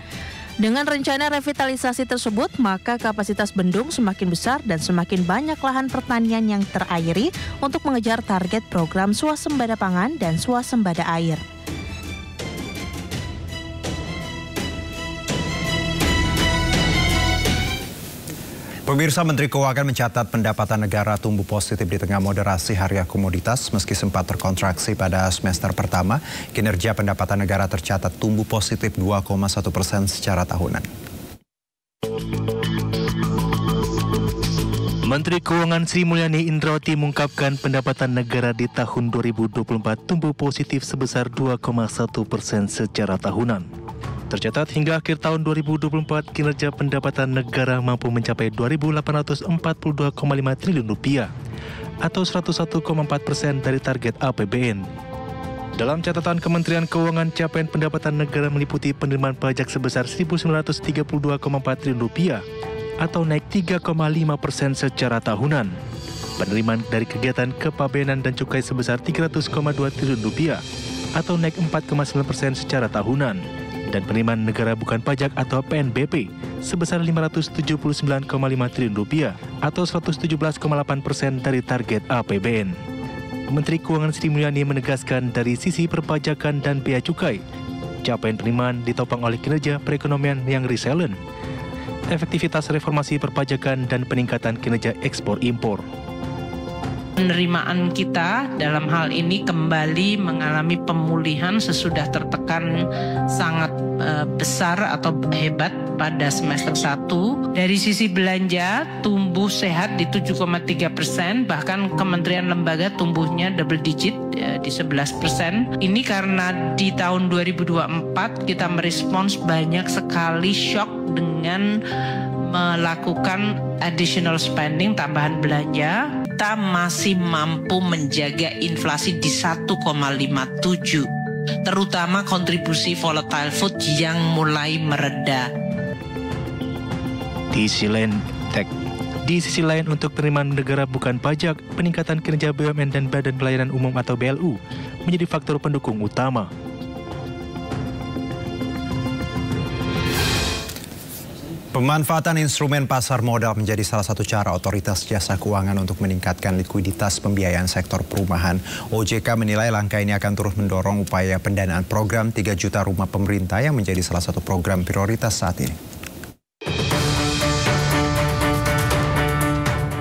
Dengan rencana revitalisasi tersebut, maka kapasitas bendung semakin besar dan semakin banyak lahan pertanian yang terairi untuk mengejar target program Swasembada Pangan dan Swasembada Air. Pemirsa, Menteri Keuangan mencatat pendapatan negara tumbuh positif di tengah moderasi harga komoditas meski sempat terkontraksi pada semester pertama. Kinerja pendapatan negara tercatat tumbuh positif 2,1% secara tahunan. Menteri Keuangan Sri Mulyani Indrawati mengungkapkan pendapatan negara di tahun 2024 tumbuh positif sebesar 2,1% secara tahunan. Tercatat hingga akhir tahun 2024, kinerja pendapatan negara mampu mencapai 2.842,5 triliun rupiah atau 101,4% dari target APBN. Dalam catatan Kementerian Keuangan, capaian pendapatan negara meliputi penerimaan pajak sebesar 1.932,4 triliun rupiah atau naik 3,5% secara tahunan. Penerimaan dari kegiatan kepabeanan dan cukai sebesar 300,2 triliun rupiah atau naik 4,9% secara tahunan. Dan penerimaan negara bukan pajak atau PNBP sebesar 579,5 triliun rupiah atau 117,8% dari target APBN. Menteri Keuangan Sri Mulyani menegaskan dari sisi perpajakan dan bea cukai, capaian penerimaan ditopang oleh kinerja perekonomian yang resilient, efektivitas reformasi perpajakan dan peningkatan kinerja ekspor-impor. Penerimaan kita dalam hal ini kembali mengalami pemulihan sesudah tertekan sangat besar atau hebat pada semester 1. Dari sisi belanja tumbuh sehat di 7,3%, bahkan kementerian lembaga tumbuhnya double digit di 11%. Ini karena di tahun 2024 kita merespons banyak sekali shock dengan melakukan additional spending, tambahan belanja. Kita masih mampu menjaga inflasi di 1,57, terutama kontribusi volatile food yang mulai mereda. Di sisi lain, untuk penerimaan negara bukan pajak, peningkatan kinerja BUMN dan Badan Pelayanan Umum atau BLU menjadi faktor pendukung utama. Pemanfaatan instrumen pasar modal menjadi salah satu cara otoritas jasa keuangan untuk meningkatkan likuiditas pembiayaan sektor perumahan. OJK menilai langkah ini akan turut mendorong upaya pendanaan program 3 juta rumah pemerintah yang menjadi salah satu program prioritas saat ini.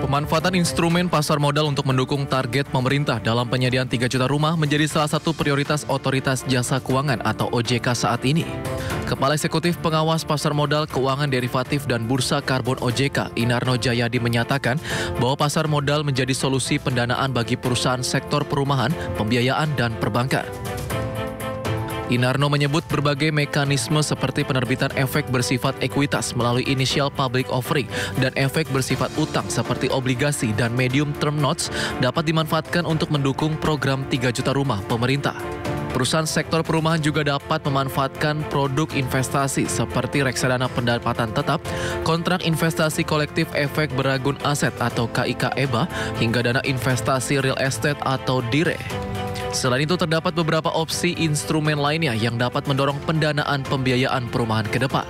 Pemanfaatan instrumen pasar modal untuk mendukung target pemerintah dalam penyediaan 3 juta rumah menjadi salah satu prioritas otoritas jasa keuangan atau OJK saat ini. Kepala Eksekutif Pengawas Pasar Modal, Keuangan Derivatif dan Bursa Karbon OJK, Inarno Jayadi menyatakan bahwa pasar modal menjadi solusi pendanaan bagi perusahaan sektor perumahan, pembiayaan, dan perbankan. Inarno menyebut berbagai mekanisme seperti penerbitan efek bersifat ekuitas melalui initial public offering dan efek bersifat utang seperti obligasi dan medium term notes dapat dimanfaatkan untuk mendukung program 3 juta rumah pemerintah. Perusahaan sektor perumahan juga dapat memanfaatkan produk investasi seperti reksadana pendapatan tetap, kontrak investasi kolektif efek beragun aset atau KIK-EBA, hingga dana investasi real estate atau DIRE. Selain itu terdapat beberapa opsi instrumen lainnya yang dapat mendorong pendanaan pembiayaan perumahan ke depan.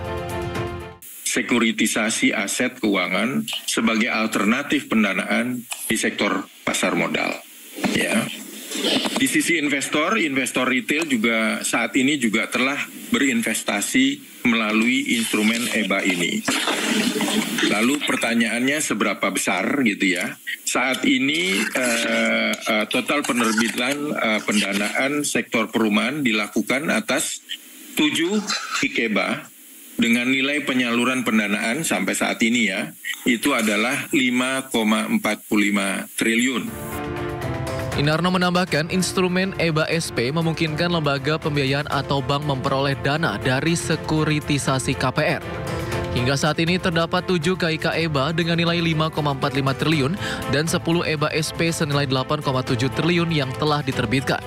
Sekuritisasi aset keuangan sebagai alternatif pendanaan di sektor pasar modal. Ya. Di sisi investor retail juga saat ini juga telah berinvestasi melalui instrumen EBA ini. Lalu pertanyaannya seberapa besar gitu ya? Saat ini total penerbitan pendanaan sektor perumahan dilakukan atas 7 IKEBA dengan nilai penyaluran pendanaan sampai saat ini ya, itu adalah 5,45 triliun. Inarno menambahkan, instrumen EBA SP memungkinkan lembaga pembiayaan atau bank memperoleh dana dari sekuritisasi KPR. Hingga saat ini terdapat 7 KIK EBA dengan nilai 5,45 triliun dan 10 EBA SP senilai 8,7 triliun yang telah diterbitkan.